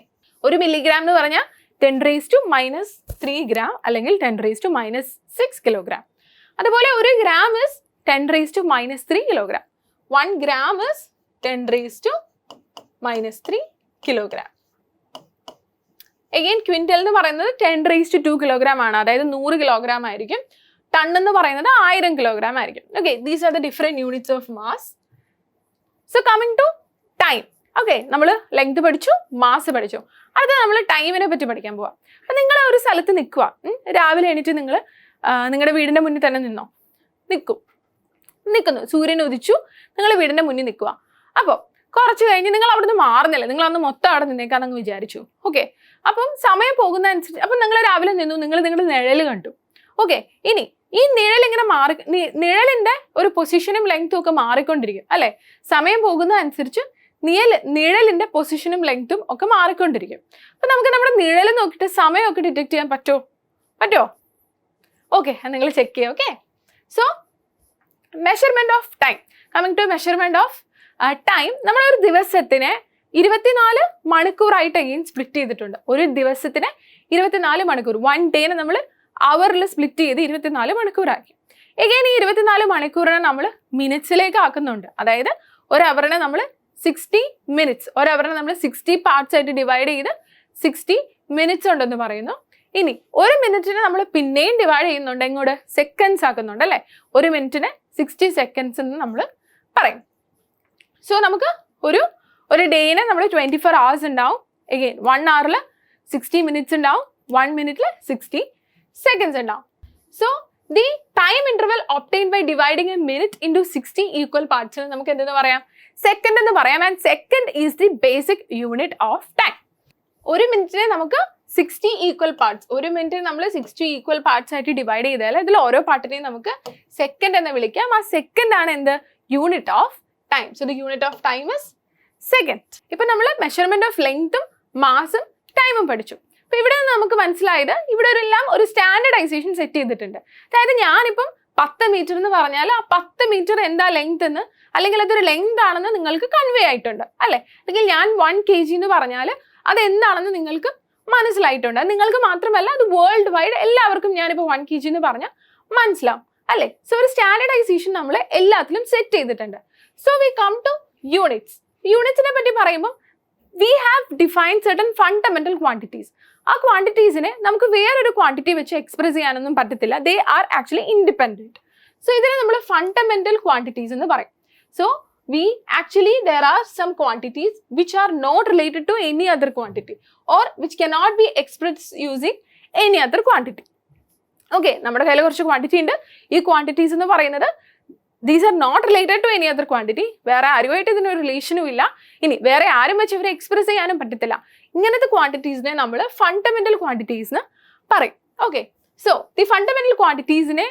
1 മില്ലിഗ്രാം എന്ന് പറഞ്ഞാൽ 10⁻⁻3 gram അല്ലെങ്കിൽ 10⁻⁻6 കിലോഗ്രാം. അതുപോലെ 1 gram is 10⁻⁻3 kilogram. 1 gram is 10⁻⁻3 kilogram. Again quintal എന്ന് പറയുന്നത് 10⁻2 കിലോഗ്രാം ആണ്, അതായത് 100 കിലോഗ്രാം ആയിരിക്കും. ടൺ എന്ന് പറയുന്നത് 1000 കിലോഗ്രാം ആയിരിക്കും. Okay, these are the different units of mass. So coming to time. Okay, നമ്മൾ ലെങ്ത് പഠിച്ചു, മാസ് പഠിച്ചു. അടുത്ത നമ്മൾ ടൈമിനെ പറ്റി പഠിക്കാൻ പോവാം. അപ്പം നിങ്ങൾ ഒരു സ്ഥലത്ത് നിൽക്കുക, രാവിലെ എണീറ്റ് നിങ്ങൾ നിങ്ങളുടെ വീടിൻ്റെ മുന്നിൽ തന്നെ നിൽക്കുന്നു, സൂര്യൻ ഉദിച്ചു, നിങ്ങൾ വീടിൻ്റെ മുന്നിൽ നിൽക്കുക. അപ്പോൾ കുറച്ച് കഴിഞ്ഞ് നിങ്ങൾ അവിടുന്ന് മാറുന്നില്ല, നിങ്ങൾ അന്ന് മൊത്തം അവിടെ നിന്നേക്കാന്നങ്ങ് വിചാരിച്ചു. ഓക്കെ, അപ്പം സമയം പോകുന്ന അനുസരിച്ച് അപ്പം നിങ്ങൾ രാവിലെ നിന്നു, നിങ്ങൾ നിങ്ങളുടെ നിഴൽ കണ്ടു. ഓക്കെ, ഇനി ഈ നിഴൽ ഇങ്ങനെ നിഴലിന്റെ ഒരു പൊസിഷനും ലെങ്ത്തും ഒക്കെ മാറിക്കൊണ്ടിരിക്കും അല്ലെ. സമയം പോകുന്ന അനുസരിച്ച് നിഴലിന്റെ പൊസിഷനും ലെങ്ത്തും ഒക്കെ മാറിക്കൊണ്ടിരിക്കും. അപ്പൊ നമുക്ക് നമ്മുടെ നിഴൽ നോക്കിയിട്ട് സമയമൊക്കെ ഡിറ്റക്ട് ചെയ്യാൻ പറ്റുമോ? ഓക്കെ, നിങ്ങൾ ചെക്ക് ചെയ്യാം. Okay, so measurement of time. Coming to measurement of time, നമ്മളൊരു ദിവസത്തിനെ 24 മണിക്കൂറായിട്ട് എഗെയിൻ സ്പ്ലിറ്റ് ചെയ്തിട്ടുണ്ട്. ഒരു ദിവസത്തിന് 24 മണിക്കൂർ, 1 ഡേനെ നമ്മൾ അവറിൽ സ്പ്ലിറ്റ് ചെയ്ത് 24 മണിക്കൂറാക്കി. എഗെയിൻ ഈ 24 മണിക്കൂറിനെ നമ്മൾ മിനിറ്റ്സിലേക്ക് ആക്കുന്നുണ്ട്. അതായത് ഒരു അവറിനെ നമ്മൾ 60 മിനിറ്റ്സ്, ഒരു അവറിനെ നമ്മൾ 60 പാർട്സ് ആയിട്ട് ഡിവൈഡ് ചെയ്ത് 60 മിനിറ്റ്സ് ഉണ്ടെന്ന് പറയുന്നു. ഇനി 1 മിനിറ്റിനെ നമ്മൾ പിന്നെയും ഡിവൈഡ് ചെയ്യുന്നുണ്ട്, എങ്ങോട്ട്? സെക്കൻഡ്സ് ആക്കുന്നുണ്ട് അല്ലേ? 1 മിനിറ്റിനെ 60 സെക്കൻഡ്സ് എന്ന് നമ്മൾ പറയും. സോ നമുക്ക് ഒരു ഡേയിന് നമ്മൾ 24 hours ഉണ്ടാവും. എഗെയിൻ 1 hour 60 minutes ഉണ്ടാവും, 1 minute 60 seconds ഉണ്ടാവും. So the time interval obtained by dividing a minute into 60 equal പാർട്സിന് നമുക്ക് എന്തെന്ന് പറയാം? സെക്കൻഡ് എന്ന് പറയാം. And second is the basic unit of time. 1 മിനിറ്റിനെ നമുക്ക് 60 ഈക്വൽ പാർട്സ്, 1 മിനിറ്റിന് നമ്മൾ 60 ഈക്വൽ പാർട്സ് ആയിട്ട് ഡിവൈഡ് ചെയ്താൽ ഇതിൽ ഓരോ പാർട്ടിനെയും നമുക്ക് സെക്കൻഡ് എന്ന് വിളിക്കാം. ആ സെക്കൻഡ് ആണ് എന്ത്? Unit of time. So the unit of time is second. ഇപ്പൊ നമ്മൾ മെഷർമെന്റ് ഓഫ് ലെങ്ത്തും മാസും ടൈമും പഠിച്ചു. അപ്പൊ ഇവിടെ നിന്ന് നമുക്ക് മനസ്സിലായത് ഇവിടെ ഒരു സ്റ്റാൻഡർഡൈസേഷൻ സെറ്റ് ചെയ്തിട്ടുണ്ട്. അതായത് ഞാനിപ്പം 10 മീറ്റർ എന്ന് പറഞ്ഞാൽ ആ 10 മീറ്റർ എന്താ ലെങ്ത് എന്ന്, അല്ലെങ്കിൽ അതൊരു ലെങ്ത് ആണെന്ന് നിങ്ങൾക്ക് കൺവേ ആയിട്ടുണ്ട് അല്ലെ? അല്ലെങ്കിൽ ഞാൻ 1 kg എന്ന് പറഞ്ഞാൽ അത് എന്താണെന്ന് നിങ്ങൾക്ക് മനസ്സിലായിട്ടുണ്ട്. നിങ്ങൾക്ക് മാത്രമല്ല, അത് വേൾഡ് വൈഡ് എല്ലാവർക്കും ഞാനിപ്പോൾ 1 kg എന്ന് പറഞ്ഞാൽ മനസ്സിലാവും അല്ലെ? സോ ഒരു സ്റ്റാൻഡർഡൈസേഷൻ നമ്മൾ എല്ലാത്തിലും സെറ്റ് ചെയ്തിട്ടുണ്ട്. So we come to units. യൂണിറ്റ്സിനെ പറ്റി പറയുമ്പോൾ we have defined certain fundamental quantities. ആ ക്വാണ്ടിറ്റീസിനെ നമുക്ക് വേറൊരു ക്വാണ്ടിറ്റി വെച്ച് എക്സ്പ്രസ് ചെയ്യാനൊന്നും പറ്റത്തില്ല. They are actually independent. So ഇതിനെ നമ്മൾ ഫണ്ടമെന്റൽ ക്വാണ്ടിറ്റീസ് എന്ന് പറയും. So there are some quantities which are not related to any other quantity or which cannot be expressed using any other quantity. Okay, നമ്മുടെ കയ്യിൽ കുറച്ച് quantity ഉണ്ട്. ഈ quantities എന്ന് പറയുന്നത് these are not related to any other quantity. വേറെ ആരുമായിട്ട് ഇതിനൊരു റിലേഷനും ഇല്ല. ഇനി വേറെ ആരും വെച്ച് ഇവരെ എക്സ്പ്രസ് ചെയ്യാനും പറ്റത്തില്ല. ഇങ്ങനത്തെ ക്വാണ്ടിറ്റീസിനെ നമ്മൾ ഫണ്ടമെന്റൽ ക്വാണ്ടിറ്റീസ് എന്ന് പറയും. ഓക്കെ, സോ ദി ഫണ്ടമെന്റൽ ക്വാണ്ടിറ്റീസിനെ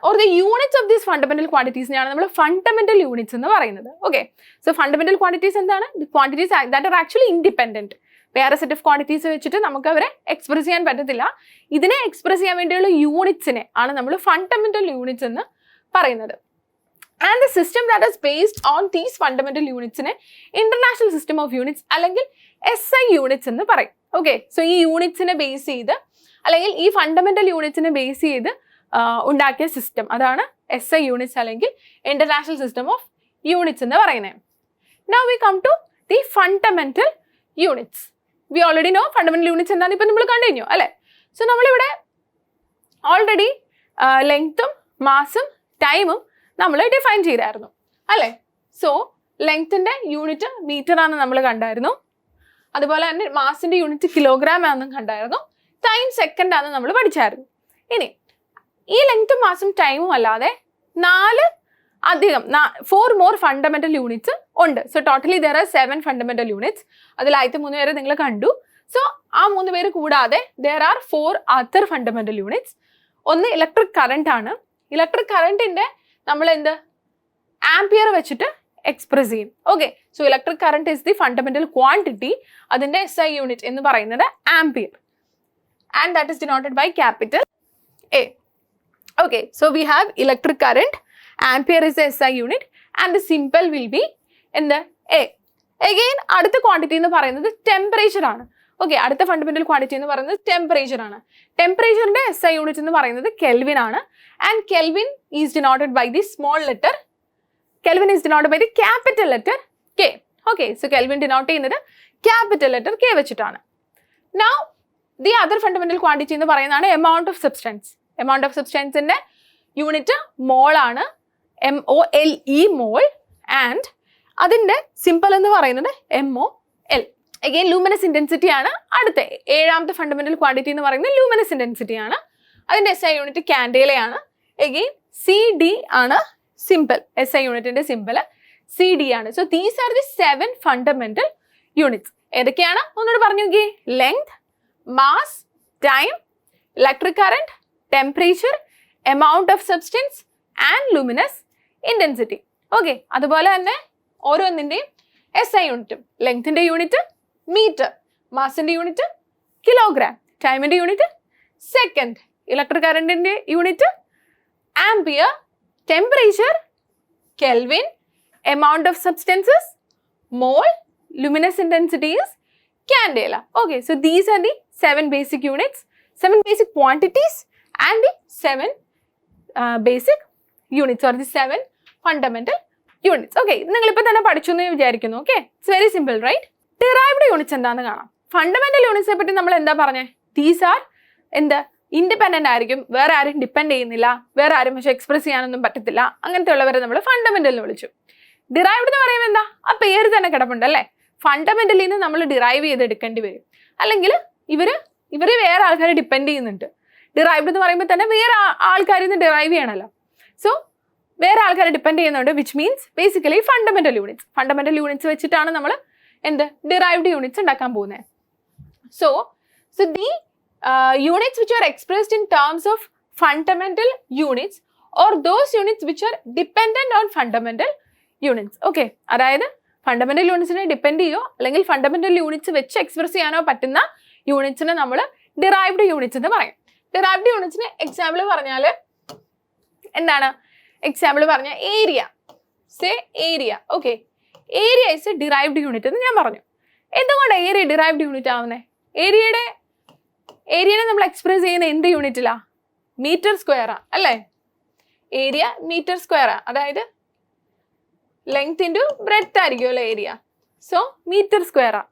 or the units of these fundamental quantities ആണ് നമ്മൾ ഫണ്ടമെന്റൽ യൂണിറ്റ്സ് എന്ന് പറയുന്നത്. ഓക്കെ, സോ ഫണ്ടമെന്റൽ ക്വാണ്ടിറ്റീസ് എന്താണ്? The quantities that are actually independent. വേറെ സെറ്റ് ഓഫ് ക്വാണ്ടിറ്റീസ് വെച്ചിട്ട് നമുക്ക് അവരെ എക്സ്പ്രസ് ചെയ്യാൻ പറ്റത്തില്ല. ഇതിനെ എക്സ്പ്രസ് ചെയ്യാൻ വേണ്ടിയുള്ള യൂണിറ്റ്സിനെ ആണ് നമ്മൾ ഫണ്ടമെന്റൽ യൂണിറ്റ്സ് എന്ന് പറയുന്നത്. And the system that is based on these fundamental യൂണിറ്റ്സിനെ ഇന്റർനാഷണൽ സിസ്റ്റം ഓഫ് യൂണിറ്റ്സ് അല്ലെങ്കിൽ SI യൂണിറ്റ്സ് എന്ന് പറയും. ഓക്കെ, സോ ഈ യൂണിറ്റ്സിനെ ബേസ് ചെയ്ത് അല്ലെങ്കിൽ ഈ ഫണ്ടമെന്റൽ യൂണിറ്റ്സിനെ ബേസ് ചെയ്ത് ഉണ്ടാക്കിയ സിസ്റ്റം, അതാണ് SI യൂണിറ്റ്സ് അല്ലെങ്കിൽ ഇന്റർനാഷണൽ സിസ്റ്റം ഓഫ് യൂണിറ്റ്സ് എന്ന് പറയുന്നത്. Now we come to the fundamental units. We already know fundamental units എന്താണെന്ന് ഇപ്പം നമ്മൾ കണ്ടു കഴിഞ്ഞു അല്ലേ? സോ നമ്മളിവിടെ ഓൾറെഡി ലെങ്ത്തും മാസും ടൈമും നമ്മൾ ഡിഫൈൻ ചെയ്തായിരുന്നു അല്ലേ? സോ ലെങ്ത്തിന്റെ യൂണിറ്റ് മീറ്റർ ആണെന്ന് നമ്മൾ കണ്ടായിരുന്നു. അതുപോലെ തന്നെ മാസിന്റെ യൂണിറ്റ് കിലോഗ്രാം ആണെന്നും കണ്ടായിരുന്നു. ടൈം സെക്കൻഡ് ആണെന്ന് നമ്മൾ പഠിച്ചായിരുന്നു. ഇനി ഈ ലെങ്ത്തും മാസും ടൈമും അല്ലാതെ 4 more ഫണ്ടമെന്റൽ യൂണിറ്റ്സ് ഉണ്ട്. So totally there are 7 fundamental units. അതിൽ ആദ്യത്തെ 3 പേര് നിങ്ങൾ കണ്ടു. സോ ആ 3 പേര് കൂടാതെ there are 4 other fundamental units. ഒന്ന് ഇലക്ട്രിക് കറണ്ട് ആണ്. ഇലക്ട്രിക് കറണ്ടിന്റെ നമ്മൾ എന്ത് ആംപിയർ വെച്ചിട്ട് എക്സ്പ്രസ് ചെയ്യും. Okay, so electric current is the fundamental quantity. അതിന്റെ SI യൂണിറ്റ് എന്ന് പറയുന്നത് ampere, and that is denoted by capital A. Okay, so we have electric current, ampere is the SI unit and the symbol will be in the A. Again, അടുത്ത quantity എന്ന് പറയുന്നത് temperature ആണ്. Okay, അടുത്ത fundamental quantity എന്ന് പറയുന്നത് temperature ആണ്. ടെമ്പറേച്ചറിന്റെ SI unit എന്ന് പറയുന്നത് കെൽവിൻ ആണ്. And Kelvin is denoted by the small letter, Kelvin is denoted by the capital letter K. Okay, so Kelvin denote ചെയ്യുന്നത് ക്യാപിറ്റൽ ലെറ്റർ K വെച്ചിട്ടാണ്. Now the other fundamental quantity എന്ന് പറയുന്നതാണ് amount of substance. Amount of സബ്സ്റ്റൻസിന്റെ unit mole ആണ്, MOLE mole. And അതിന്റെ symbol എന്ന് പറയുന്നത് MOL. Again luminous intensity ആണ് അടുത്ത 7ാമത്തെ ഫണ്ടമെന്റൽ ക്വാണ്ടിറ്റി എന്ന് പറയുന്നത് ലൂമിനസ് ഇന്റൻസിറ്റി ആണ്. അതിന്റെ SI യൂണിറ്റ് കാൻഡേലയാണ്. അഗെയിൻ CD ആണ് സിമ്പിൾ, SI യൂണിറ്റിന്റെ സിമ്പിൾ CD ആണ്. So these are the 7 fundamental units. ഏതൊക്കെയാണ് ഒന്നുകൂടെ പറഞ്ഞു നോക്കി? Length, mass, time, electric current, temperature, amount of substance and luminous intensity. Okay, അതുപോലെ തന്നെ ഓരോന്നിൻ്റെയും SI യൂണിറ്റും. ലെങ്ത്തിന്റെ യൂണിറ്റ് മീറ്റർ, മാസിന്റെ യൂണിറ്റ് കിലോഗ്രാം, ടൈമിന്റെ യൂണിറ്റ് സെക്കൻഡ്, ഇലക്ട്രിക് കറന്റിന്റെ unit ampere, temperature kelvin, amount of substances mole, luminous intensity is candela. Okay, so these are the 7 basic units, 7 basic quantities and the 7 basic units or the 7 fundamental units. Okay, നിങ്ങൾ ഇപ്പോൾ തന്നെ പഠിച്ചു എന്ന് വിചാരിക്കുന്നു. Okay, it's very simple, right? Derived units എന്താണെന്ന് കാണാം. Fundamental units പറ്റി നമ്മൾ എന്താ പറഞ്ഞേ? These are എന്താ ഇൻഡിപെൻഡന്റ് ആയിരിക്കും, വേറെ ആരും ഡിപ്പെൻഡ് ചെയ്യുന്നില്ല, വേറെ ആരും പക്ഷെ എക്സ്പ്രസ് ചെയ്യാനൊന്നും പറ്റത്തില്ല, അങ്ങനത്തെ ഉള്ളവരെ നമ്മൾ ഫണ്ടമെന്റൽ എന്ന് വിളിച്ചു. ഡിറൈവ്ഡ് എന്ന് പറയുമ്പോൾ എന്താ, ആ പേര് തന്നെ കിടപ്പുണ്ട് അല്ലേ, ഫണ്ടമെന്റലിൽ നിന്ന് നമ്മൾ ഡിറൈവ് ചെയ്തെടുക്കേണ്ടി വരും. അല്ലെങ്കിൽ ഇവര് വേറെ ആൾക്കാരെ ഡിപ്പെൻഡ് ചെയ്യുന്നുണ്ട്. ഡിറൈവ്ഡ് എന്ന് പറയുമ്പോൾ തന്നെ വേറെ ആൾക്കാരിൽ നിന്ന് ഡിറൈവ് ചെയ്യണമല്ലോ. സോ വേറെ ആൾക്കാരെ ഡിപ്പെൻഡ് ചെയ്യുന്നുണ്ട്, which means basically fundamental units വെച്ചിട്ടാണ് നമ്മൾ എന്ത് ഡിറൈവ്ഡ് യൂണിറ്റ്സ് ഉണ്ടാക്കാൻ പോകുന്നത്. So the units which are expressed in terms of fundamental units or those units which are dependent on fundamental units. Okay, അതായത് ഫണ്ടമെന്റൽ യൂണിറ്റ്സിനെ ഡിപ്പെൻഡ് ചെയ്യോ അല്ലെങ്കിൽ ഫണ്ടമെന്റൽ യൂണിറ്റ്സ് വെച്ച് എക്സ്പ്രസ് ചെയ്യാനോ പറ്റുന്ന യൂണിറ്റ്സിനെ നമ്മൾ ഡിറൈവ്ഡ് യൂണിറ്റ്സ് എന്ന് പറയും. ഡിറൈവ്ഡ് യൂണിറ്റ്സിന് എക്സാമ്പിൾ പറഞ്ഞാൽ എന്താണ്? എക്സാമ്പിൾ പറഞ്ഞാൽ area. Say area. Okay, area is A derived unit എന്ന് ഞാൻ പറഞ്ഞു. എന്തുകൊണ്ടാണ് ഏരിയ ഡിറൈവ്ഡ് യൂണിറ്റ് ആവുന്നത്? ഏരിയനെ നമ്മൾ എക്സ്പ്രസ് ചെയ്യുന്ന എന്ത് യൂണിറ്റിലാ? മീറ്റർ സ്ക്വയറാ അല്ലേ? ഏരിയ മീറ്റർ സ്ക്വയറാ, അതായത് ലെങ്ത് ഇൻറ്റു ബ്രെഡ്ത്ത് ആയിരിക്കും അല്ലേ ഏരിയ. So metre സ്ക്വയറാ.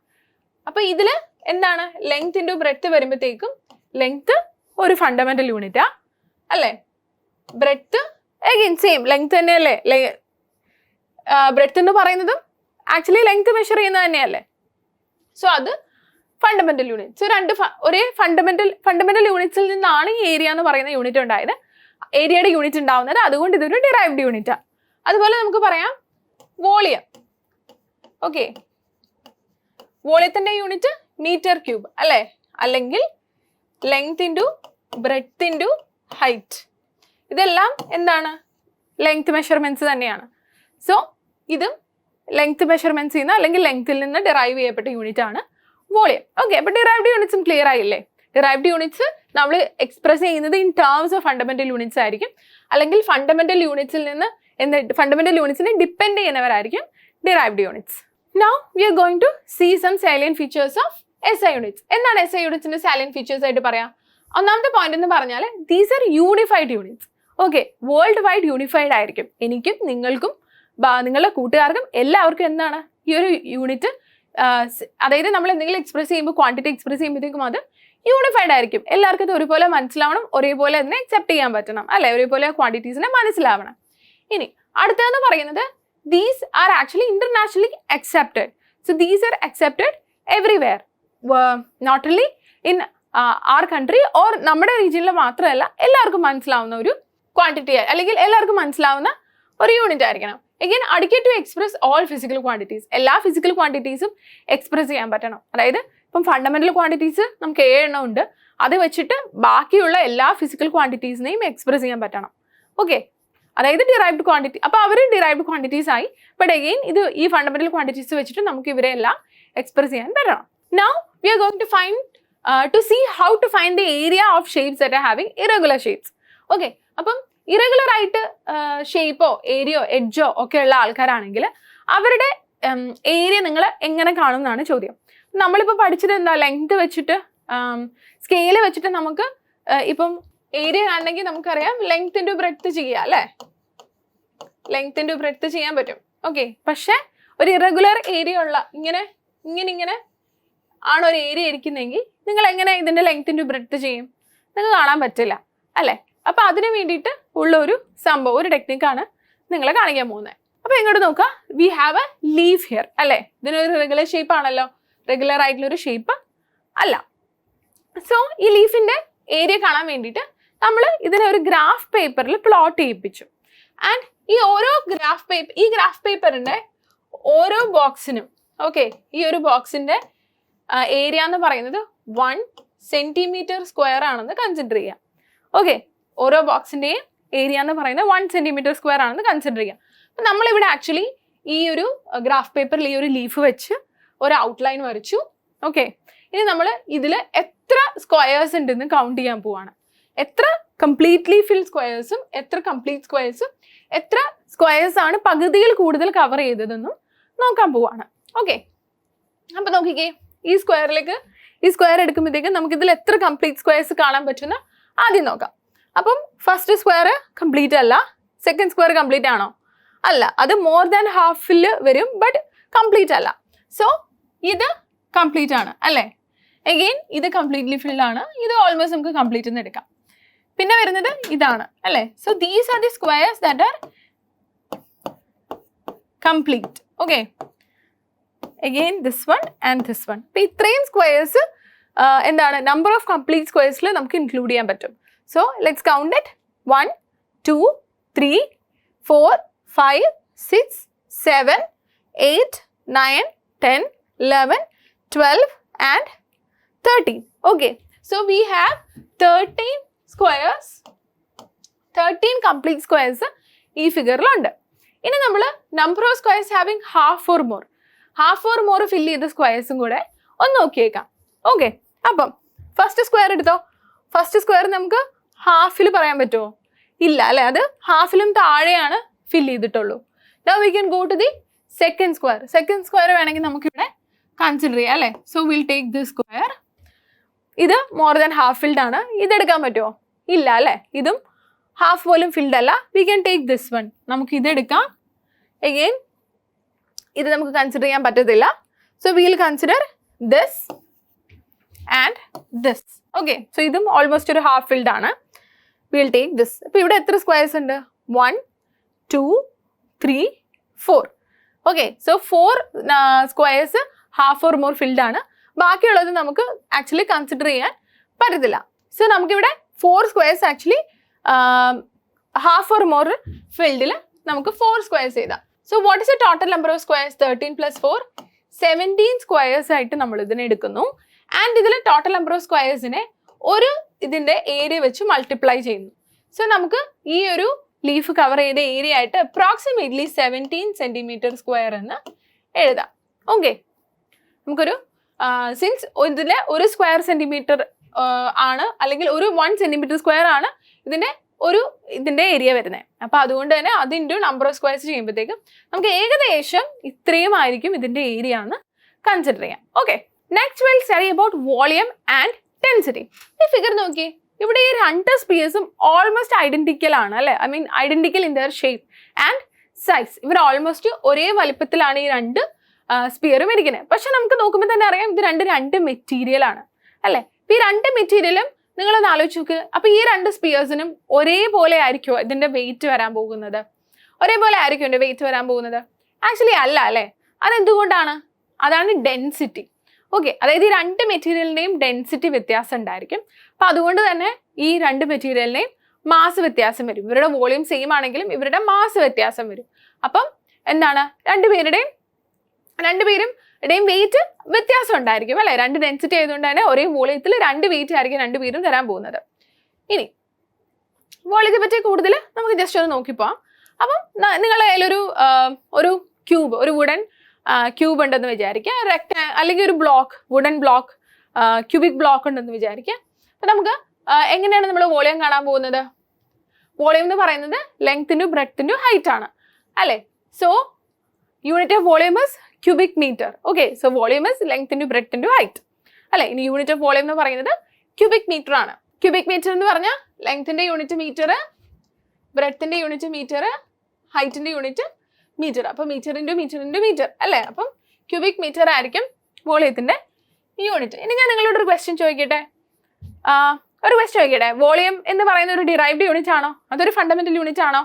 അപ്പൊ ഇതിൽ എന്താണ് ലെങ്ത് ഇൻറ്റു ബ്രെഡ്ത്ത് വരുമ്പോഴത്തേക്കും ലെങ്ത് ഒരു ഫണ്ടമെന്റൽ യൂണിറ്റാ അല്ലേ? ബ്രെഡ്ത്ത് അഗൈൻ സെയിം ലെങ്ത് തന്നെയല്ലേ? ബ്രെഡ്ത്ത് എന്ന് പറയുന്നതും ആക്ച്വലി ലെങ്ത് മെഷർ ചെയ്യുന്നത് തന്നെയല്ലേ? സോ അത് ഫണ്ടമെന്റൽ യൂണിറ്റ്. സോ ഒരേ ഫണ്ടമെന്റൽ യൂണിറ്റ്സിൽ നിന്നാണ് ഈ ഏരിയ എന്ന് പറയുന്ന യൂണിറ്റ് ഉണ്ടായത്, ഏരിയയുടെ യൂണിറ്റ് ഉണ്ടാവുന്നത്. അതുകൊണ്ട് ഇതൊരു ഡിറൈവ്ഡ് യൂണിറ്റാണ്. അതുപോലെ നമുക്ക് പറയാം വോളിയം. ഓക്കെ, വോളിയത്തിന്റെ യൂണിറ്റ് മീറ്റർ ക്യൂബ് അല്ലേ? അല്ലെങ്കിൽ length into breadth into height. ഇതെല്ലാം എന്താണ്? ലെങ്ത് മെഷർമെന്റ്സ് തന്നെയാണ്. സോ ഇതും ലെങ്ത് മെഷർമെന്റ്സ് ചെയ്യുന്ന അല്ലെങ്കിൽ ലെങ്ത്തിൽ നിന്ന് ഡിറൈവ് ചെയ്യപ്പെട്ട യൂണിറ്റ് ആണ് വോളിയം. ഓക്കെ, അപ്പൊ ഡിറൈവ്ഡ് യൂണിറ്റ്സും ക്ലിയർ ആയില്ലേ? ഡിറൈവ്ഡ് യൂണിറ്റ്സ് നമ്മൾ എക്സ്പ്രസ് ചെയ്യുന്നത് in terms of fundamental units ആയിരിക്കും, അല്ലെങ്കിൽ ഫണ്ടമെന്റൽ യൂണിറ്റ്സിനെ ഡിപ്പെൻഡ് ചെയ്യുന്നവരായിരിക്കും derived units. Now we are going to see some salient features of SI units. എന്താണ് SI യൂണിറ്റ്സിന്റെ സാലിയന്റ് ഫീച്ചേഴ്സ് ആയിട്ട് പറയാം? ഒന്നാമത്തെ പോയിന്റ് എന്ന് പറഞ്ഞാൽ these are unified units. Okay, world wide unified ആയിരിക്കും. എനിക്കും നിങ്ങൾക്കും നിങ്ങളുടെ കൂട്ടുകാർക്കും എല്ലാവർക്കും എന്താണ് ഈ ഒരു യൂണിറ്റ്, അതായത് നമ്മൾ എന്തെങ്കിലും എക്സ്പ്രസ് ചെയ്യുമ്പോൾ ക്വാണ്ടിറ്റി എക്സ്പ്രസ് ചെയ്യുമ്പോഴത്തേക്കും അത് യൂണിഫൈഡ് ആയിരിക്കും. എല്ലാവർക്കും ഇത് ഒരുപോലെ മനസ്സിലാവണം, ഒരേപോലെ അതിനെ അക്സെപ്റ്റ് ചെയ്യാൻ പറ്റണം അല്ലെ? ഒരേപോലെ ക്വാണ്ടിറ്റീസിനെ മനസ്സിലാവണം. ഇനി അടുത്തതെന്ന് പറയുന്നത് these are actually internationally accepted. So these are accepted everywhere, not only in our country or നമ്മുടെ റീജിയനിൽ മാത്രമല്ല, എല്ലാവർക്കും മനസ്സിലാവുന്ന ഒരു ക്വാണ്ടിറ്റി അല്ലെങ്കിൽ എല്ലാവർക്കും മനസ്സിലാവുന്ന ഒരു യൂണിറ്റ് ആയിരിക്കണം. Again adequate to express all physical quantities. എല്ലാ ഫിസിക്കൽ ക്വാണ്ടിറ്റീസും എക്സ്പ്രസ് ചെയ്യാൻ പറ്റണം. അതായത് ഇപ്പം ഫണ്ടമെന്റൽ ക്വാണ്ടിറ്റീസ് നമുക്ക് 7 എണ്ണം ഉണ്ട്, അത് വെച്ചിട്ട് ബാക്കിയുള്ള എല്ലാ ഫിസിക്കൽ ക്വാണ്ടിറ്റീസിനെയും എക്സ്പ്രസ് ചെയ്യാൻ പറ്റണം. ഓക്കെ, അതായത് ഡിറൈവ്ഡ് ക്വാണ്ടിറ്റി. അപ്പോൾ അവർ ഡിറൈവ്ഡ് ക്വാണ്ടിറ്റീസ് ആയി. ബട്ട് അഗെയിൻ ഇത് ഈ ഫണ്ടമെന്റൽ ക്വാണ്ടിറ്റീസ് വെച്ചിട്ട് നമുക്ക് ഇവരെ എല്ലാം എക്സ്പ്രസ് ചെയ്യാൻ പറ്റണം. Now we are going to see how to find the area of shapes that are having irregular shapes. Okay, അപ്പം ഇറഗുലർ ആയിട്ട് ഷേപ്പോ ഏരിയയോ എഡ്ജോ ഒക്കെ ഉള്ള ആൾക്കാരാണെങ്കിൽ അവരുടെ ഏരിയ നിങ്ങൾ എങ്ങനെ കാണും എന്നാണ് ചോദ്യം. നമ്മളിപ്പോൾ പഠിച്ചത് എന്താ? ലെങ്ത് വെച്ചിട്ട് സ്കെയിൽ വെച്ചിട്ട് നമുക്ക് ഇപ്പം ഏരിയ കാണണമെങ്കിൽ നമുക്കറിയാം ലെങ്ത് ഇൻറ്റു ബ്രെഡ്ത്ത് ചെയ്യാം അല്ലേ? ലെങ്ത് ഇൻറ്റു ബ്രെഡ്ത്ത് ചെയ്യാൻ പറ്റും. ഓക്കെ, പക്ഷെ ഒരു ഇറഗുലർ ഏരിയ ഉള്ള ഇങ്ങനെ ആണ് ഒരു ഏരിയ ഇരിക്കുന്നതെങ്കിൽ നിങ്ങൾ എങ്ങനെ ഇതിൻ്റെ ലെങ്ത് ഇൻറ്റു ബ്രെഡ്ത്ത് ചെയ്യും? നിങ്ങൾക്ക് കാണാൻ പറ്റില്ല അല്ലേ? അപ്പൊ അതിന് വേണ്ടിയിട്ട് ഉള്ള ഒരു സംഭവം, ഒരു ടെക്നിക്കാണ് നിങ്ങളെ കാണിക്കാൻ പോകുന്നത്. അപ്പൊ ഇങ്ങോട്ട് നോക്കുക, we have A leaf here അല്ലേ? ഇതിനൊരു റെഗുലർ ഷേപ്പ് ആണല്ലോ, റെഗുലർ ആയിട്ടുള്ളൊരു ഷേപ്പ് അല്ല. സോ ഈ ലീഫിന്റെ ഏരിയ കാണാൻ വേണ്ടിയിട്ട് നമ്മൾ ഇതിനെ ഒരു ഗ്രാഫ് പേപ്പറിൽ പ്ലോട്ട് ചെയ്യിപ്പിച്ചു. ആൻഡ് ഈ ഗ്രാഫ് പേപ്പറിന്റെ ഓരോ ബോക്സിനും, ഓക്കെ, ഈ ഒരു ബോക്സിന്റെ ഏരിയ എന്ന് പറയുന്നത് 1 സെന്റിമീറ്റർ സ്ക്വയർ ആണെന്ന് കൺസിഡർ ചെയ്യാം. ഓക്കെ, ഓരോ ബോക്സിന്റെയും ഏരിയ എന്ന് പറയുന്നത് 1 സെന്റിമീറ്റർ സ്ക്വയർ ആണെന്ന് കൺസിഡർ ചെയ്യാം. അപ്പം നമ്മളിവിടെ ആക്ച്വലി ഈ ഒരു ഗ്രാഫ് പേപ്പറിൽ ഈ ഒരു ലീഫ് വെച്ച് ഒരു ഔട്ട്ലൈൻ വരച്ചു. ഓക്കെ, ഇനി നമ്മൾ ഇതിൽ എത്ര സ്ക്വയേഴ്സ് ഉണ്ടെന്ന് കൗണ്ട് ചെയ്യാൻ പോവാണ്. എത്ര കംപ്ലീറ്റ്ലി ഫിൽ സ്ക്വയേഴ്സും എത്ര കംപ്ലീറ്റ് സ്ക്വയേഴ്സും എത്ര സ്ക്വയേഴ്സ് ആണ് പകുതിയിൽ കൂടുതൽ കവർ ചെയ്തതെന്നും നോക്കാൻ പോവാണ്. ഓക്കെ, അപ്പം നോക്കിക്കേ, ഈ സ്ക്വയർ എടുക്കുമ്പോഴത്തേക്കും നമുക്ക് ഇതിൽ എത്ര കംപ്ലീറ്റ് സ്ക്വയേഴ്സ് കാണാൻ പറ്റുന്ന ആദ്യം നോക്കാം. അപ്പം ഫസ്റ്റ് സ്ക്വയർ കംപ്ലീറ്റ് അല്ല, സെക്കൻഡ് സ്ക്വയർ കംപ്ലീറ്റ് ആണോ? അല്ല, അത് മോർ ദാൻ ഹാഫിൽ വരും, ബട്ട് കംപ്ലീറ്റ് അല്ല. സോ ഇത് കംപ്ലീറ്റ് ആണ് അല്ലേ? അഗെയിൻ ഇത് കംപ്ലീറ്റ്ലി ഫിൽഡ് ആണ്, ഇത് ഓൾമോസ്റ്റ് നമുക്ക് കംപ്ലീറ്റ് എന്ന് എടുക്കാം. പിന്നെ വരുന്നത് ഇതാണ് അല്ലേ. So these are the squares that are complete. Okay, again this one and this one. അപ്പൊ ഇത്രയും സ്ക്വയേഴ്സ് എന്താണ് നമ്പർ ഓഫ് കംപ്ലീറ്റ് സ്ക്വയേഴ്സിൽ നമുക്ക് ഇൻക്ലൂഡ് ചെയ്യാൻ പറ്റും. So let's count it. 1 2 3 4 5 6 7 8 9 10 11 12 and 13. Okay, so we have 13 squares, 13 complete squares ഈ ഫിഗറിലുണ്ട്. ഇനി നമ്മൾ number of squares having half or more fill ചെയ്ത സ്ക്വയർസും കൂടെ ഒന്ന് നോക്കിയേക്കാം. ഓക്കെ, അപ്പം ഫസ്റ്റ് സ്ക്വയർ എടുത്തോ. ഫസ്റ്റ് സ്ക്വയർ നമുക്ക് ഹാഫിൽ പറയാൻ പറ്റുമോ? ഇല്ല അല്ലേ, അത് ഹാഫിലും താഴെയാണ് ഫില്ല് ചെയ്തിട്ടുള്ളൂ. Now we can go to the second square. Second square വേണമെങ്കിൽ നമുക്കിവിടെ കൺസിഡർ ചെയ്യാം അല്ലേ. So will take this square. ഇത് മോർ ദാൻ ഹാഫ് ഫിൽഡ് ആണ്. ഇതെടുക്കാൻ പറ്റുമോ? ഇല്ല അല്ലേ, ഇതും ഹാഫ് പോലും ഫിൽഡ് അല്ല. We can take this one. നമുക്ക് ഇതെടുക്കാം. അഗെയിൻ ഇത് നമുക്ക് കൺസിഡർ ചെയ്യാൻ പറ്റത്തില്ല. So will consider this and this. Okay, so ഇതും ഓൾമോസ്റ്റ് ഒരു ഹാഫ് ഫിൽഡ് ആണ്. Will take this. അപ്പോൾ ഇവിടെ എത്ര സ്ക്വയർസ് ഉണ്ട്? 1 2 3 4. Okay, so 4 squares half or more filled ആണ്. ബാക്കിയുള്ളത് നമുക്ക് ആക്ച്വലി കൺസിഡർ ചെയ്യാൻ പറ്റത്തില്ല. സോ നമുക്കിവിടെ 4 squares actually half or more ഫിൽഡിൽ നമുക്ക് 4 സ്ക്വയർസ് ചെയ്താൽ. So what is the total number of squares? 13 + 4 17 squares ആയിട്ട് നമ്മൾ ഇതിനെ എടുക്കുന്നു. ആൻഡ് ഇതിൽ ടോട്ടൽ നമ്പർ ഓഫ് സ്ക്വയർസിനെ ഒരു ഇതിൻ്റെ ഏരിയ വെച്ച് മൾട്ടിപ്ലൈ ചെയ്യുന്നു. സോ നമുക്ക് ഈ ഒരു ലീഫ് കവർ ചെയ്ത ഏരിയ ആയിട്ട് അപ്രോക്സിമേറ്റ്ലി 17 സെൻറ്റിമീറ്റർ സ്ക്വയർ എന്ന് എഴുതാം. ഓക്കെ, നമുക്കൊരു സിൻസ് ഇതിൻ്റെ ഒരു സ്ക്വയർ സെൻറ്റിമീറ്റർ ആണ്, അല്ലെങ്കിൽ ഒരു 1 സെൻറ്റിമീറ്റർ സ്ക്വയർ ആണ് ഇതിൻ്റെ ഏരിയ വരുന്നത്. അപ്പോൾ അതുകൊണ്ട് തന്നെ അതിൻ്റെ നമ്പർ ഓഫ് സ്ക്വയർസ് ചെയ്യുമ്പോഴത്തേക്കും നമുക്ക് ഏകദേശം ഇത്രയും ആയിരിക്കും ഇതിൻ്റെ ഏരിയ എന്ന് കൺസിഡർ ചെയ്യാം. Okay, next will study about volume and density. ഈ ഫിഗർ നോക്കി, ഇവിടെ ഈ രണ്ട് സ്പിയേഴ്സും ഓൾമോസ്റ്റ് ഐഡന്റിക്കൽ ആണ് അല്ലെ. I mean identical in there shape and size. ഇവർ ഓൾമോസ്റ്റ് ഒരേ വലിപ്പത്തിലാണ് ഈ രണ്ട് സ്പിയറും ഇരിക്കുന്നത്. പക്ഷെ നമുക്ക് നോക്കുമ്പോൾ തന്നെ അറിയാം ഇത് രണ്ട് മെറ്റീരിയൽ ആണ് അല്ലെ. ഇപ്പൊ ഈ രണ്ട് മെറ്റീരിയലും നിങ്ങളൊന്ന് ആലോചിച്ച് നോക്ക്. അപ്പൊ ഈ രണ്ട് സ്പിയേഴ്സിനും ഒരേപോലെ ആയിരിക്കുമോ ഇതിന്റെ വെയിറ്റ് വരാൻ പോകുന്നത്? ഒരേപോലെ ആയിരിക്കും ഇതിന്റെ വെയിറ്റ് വരാൻ പോകുന്നത്? ആക്ച്വലി അല്ല അല്ലെ. അതെന്തുകൊണ്ടാണ്? അതാണ് ഡെൻസിറ്റി. ഓക്കെ, അതായത് ഈ രണ്ട് മെറ്റീരിയലിൻ്റെയും ഡെൻസിറ്റി വ്യത്യാസം ഉണ്ടായിരിക്കും. അപ്പം അതുകൊണ്ട് തന്നെ ഈ രണ്ട് മെറ്റീരിയലിനെയും മാസ് വ്യത്യാസം വരും. ഇവരുടെ വോളിയം സെയിം ആണെങ്കിലും ഇവരുടെ മാസ് വ്യത്യാസം വരും. അപ്പം എന്താണ്, രണ്ടുപേരുടെയും വെയിറ്റ് വ്യത്യാസം ഉണ്ടായിരിക്കും അല്ലെ. രണ്ട് ഡെൻസിറ്റി ആയതുകൊണ്ട് തന്നെ ഒരേ വോളിയത്തിൽ രണ്ട് വെയിറ്റ് ആയിരിക്കും രണ്ടുപേരും തരാൻ പോകുന്നത്. ഇനി വോളിയത്തെ പറ്റി കൂടുതൽ നമുക്ക് ജസ്റ്റ് ഒന്ന് നോക്കിപ്പോവാം. അപ്പം നിങ്ങളുടെ കയ്യിലൊരു ക്യൂബ്, ഒരു വുഡൻ ക്യൂബ് ഉണ്ടെന്ന് വിചാരിക്കുക. അല്ലെങ്കിൽ ഒരു വുഡൻ ബ്ലോക്ക്, ക്യൂബിക് ബ്ലോക്ക് ഉണ്ടെന്ന് വിചാരിക്കുക. അപ്പം നമുക്ക് എങ്ങനെയാണ് നമ്മൾ വോളിയം കാണാൻ പോകുന്നത്? വോളിയം എന്ന് പറയുന്നത് ലെങ്ത്തിൻ്റെ ബ്രെഡ്ത്തിൻ്റെ ഹൈറ്റ് ആണ് അല്ലേ. So unit of volume is cubic metre. Okay, so volume is ലെങ്ത്തിൻ്റെ ബ്രെഡ്ത്തിൻ്റെ ഹൈറ്റ് അല്ലെ. ഇനി യൂണിറ്റ് ഓഫ് വോളിയം എന്ന് പറയുന്നത് ക്യൂബിക് മീറ്റർ ആണ്. ക്യൂബിക് മീറ്റർ എന്ന് പറഞ്ഞാൽ ലെങ്ത്തിൻ്റെ യൂണിറ്റ് മീറ്റർ, ബ്രെഡ്ത്തിൻ്റെ യൂണിറ്റ് മീറ്റർ, ഹൈറ്റിൻ്റെ യൂണിറ്റ് മീറ്റർ. അപ്പം മീറ്റർ ഇൻറ്റു മീറ്റർ അല്ലേ. അപ്പം ക്യൂബിക് മീറ്റർ ആയിരിക്കും വോളിയത്തിൻ്റെ യൂണിറ്റ്. ഇനി ഞാൻ നിങ്ങളോട് ഒരു ക്വസ്റ്റ്യൻ ചോദിക്കട്ടെ. വോളിയം എന്ന് പറയുന്ന ഒരു ഡിറൈവ്ഡ് യൂണിറ്റ് ആണോ? അതൊരു ഫണ്ടമെന്റൽ യൂണിറ്റ് ആണോ?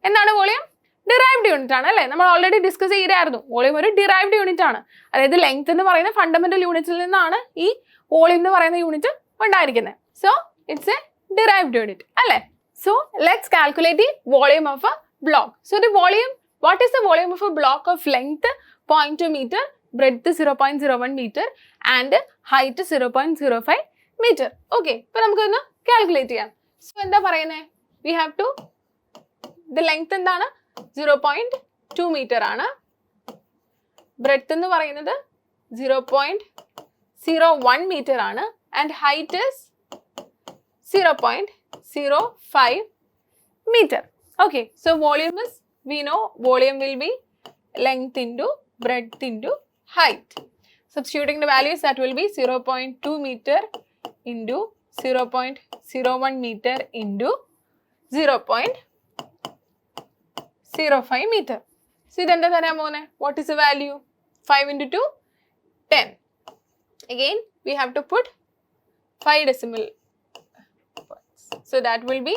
എന്താണ് വോളിയം? ഡിറൈവ്ഡ് യൂണിറ്റ് ആണ് അല്ലേ. നമ്മൾ ഓൾറെഡി ഡിസ്കസ് ചെയ്തായിരുന്നു. വോളിയം ഒരു ഡിറൈവ്ഡ് യൂണിറ്റ് ആണ്. അതായത് ലെങ്ത് എന്ന് പറയുന്ന ഫണ്ടമെന്റൽ യൂണിറ്റിൽ നിന്നാണ് ഈ വോളിയം എന്ന് പറയുന്ന യൂണിറ്റ് ഉണ്ടായിരിക്കുന്നത്. So it's a derived unit അല്ലേ. So let's calculate the volume of a block. So the volume, what is the volume of a block of length 0.2 meter, breadth 0.01 meter and height 0.05 meter? Okay, അപ്പോൾ നമുക്കൊന്ന് calculate ചെയ്യാം. So എന്താ പറയുന്നത്? We have to, the length എന്താണ്? 0.2 metre ആണ്. Breadth എന്ന് പറയുന്നത് 0.01 metre ആണ്. And height is 0.05 meter. Okay, so volume is, we know volume will be length into breadth into height. Substituting the values, that will be 0.2 meter into 0.01 meter into 0.05 meter. So this is what is the value? 5 into 2, 10. Again, we have to put 5 decimal points. So that will be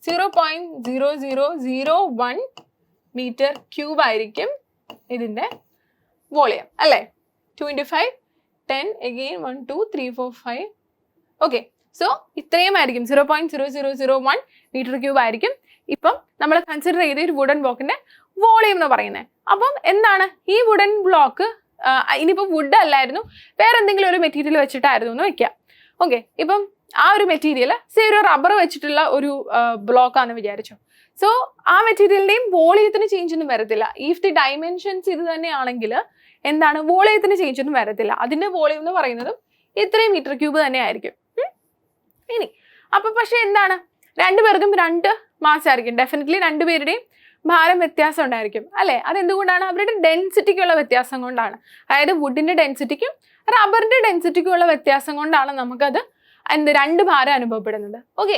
0.0001 meter cube ആയിരിക്കും ഇതിൻ്റെ volume അല്ലേ. 2 into 5 10 again 1 2 3 4 5. Okay, so ഇത്രയും ആയിരിക്കും 0.0001 metre cube ആയിരിക്കും ഇപ്പം നമ്മൾ consider ചെയ്ത ഒരു വുഡൻ ബ്ലോക്കിന്റെ വോളിയം എന്ന് പറയുന്നത്. അപ്പം എന്താണ് ഈ വുഡൻ ബ്ലോക്ക്, ഇനിയിപ്പോൾ വുഡ് അല്ലായിരുന്നു വേറെ എന്തെങ്കിലും ഒരു മെറ്റീരിയൽ വെച്ചിട്ടായിരുന്നു എന്ന് വെക്കാം. ഓക്കെ, ഇപ്പം ആ ഒരു മെറ്റീരിയൽ ഒരു റബ്ബർ വെച്ചിട്ടുള്ള ഒരു ബ്ലോക്കാന്ന് വിചാരിച്ചു. സോ ആ മെറ്റീരിയലിന്റെയും വോളിയത്തിന് ചേഞ്ച് ഒന്നും വരത്തില്ല. ഇഫ് ദി ഡയമെൻഷൻസ് ഇത് തന്നെയാണെങ്കിൽ എന്താണ് വോളിയത്തിന് ചേഞ്ച് ഒന്നും വരത്തില്ല. അതിന്റെ വോളിയം എന്ന് പറയുന്നതും ഇത്രയും മീറ്റർ ക്യൂബ് തന്നെ ആയിരിക്കും. ഇനി അപ്പൊ പക്ഷെ എന്താണ് രണ്ടുപേർക്കും 2 മാസ് ആയിരിക്കും. ഡെഫിനറ്റ്ലി രണ്ടുപേരുടെയും ഭാരം വ്യത്യാസം ഉണ്ടായിരിക്കും അല്ലെ. അതെന്തുകൊണ്ടാണ്? അവരുടെ ഡെൻസിറ്റിക്കുള്ള വ്യത്യാസം കൊണ്ടാണ്. അതായത് വുഡിന്റെ ഡെൻസിറ്റിക്കും റബ്ബറിന്റെ ഡെൻസിറ്റിക്കും ഉള്ള വ്യത്യാസം കൊണ്ടാണ് നമുക്കത് 2 ഭാരം അനുഭവപ്പെടുന്നത്. ഓക്കെ,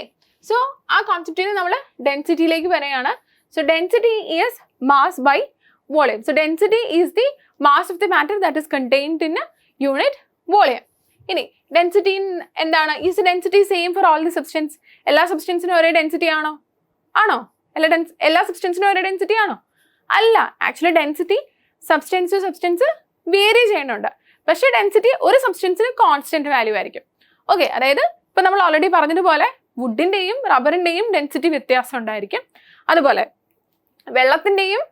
സോ ആ കോൺസെപ്റ്റിന് നമ്മൾ ഡെൻസിറ്റിയിലേക്ക് വരികയാണ്. So density is mass by volume. So density is the mass of the matter that is contained in unit volume. ഇനി ഡെൻസിറ്റി എന്താണ്? Is density same for all the substance? എല്ലാ സബ്സ്റ്റൻസിനും ഒരേ ഡെൻസിറ്റി ആണോ? എല്ലാ സബ്സ്റ്റൻസിനും ഒരേ ഡെൻസിറ്റി ആണോ? അല്ല. Actually density substance to substance vary ചെയ്യുന്നുണ്ട്. പക്ഷേ ഡെൻസിറ്റി ഒരു സബ്സ്റ്റൻസിന് കോൺസ്റ്റന്റ് വാല്യൂ ആയിരിക്കും. ഓക്കെ, അതായത് ഇപ്പൊ നമ്മൾ ഓൾറെഡി പറഞ്ഞതുപോലെ വുഡിന്റെയും റബ്ബറിന്റെയും ഡെൻസിറ്റി വ്യത്യാസം ഉണ്ടായിരിക്കും. അതുപോലെ വെള്ളത്തിന്റെയും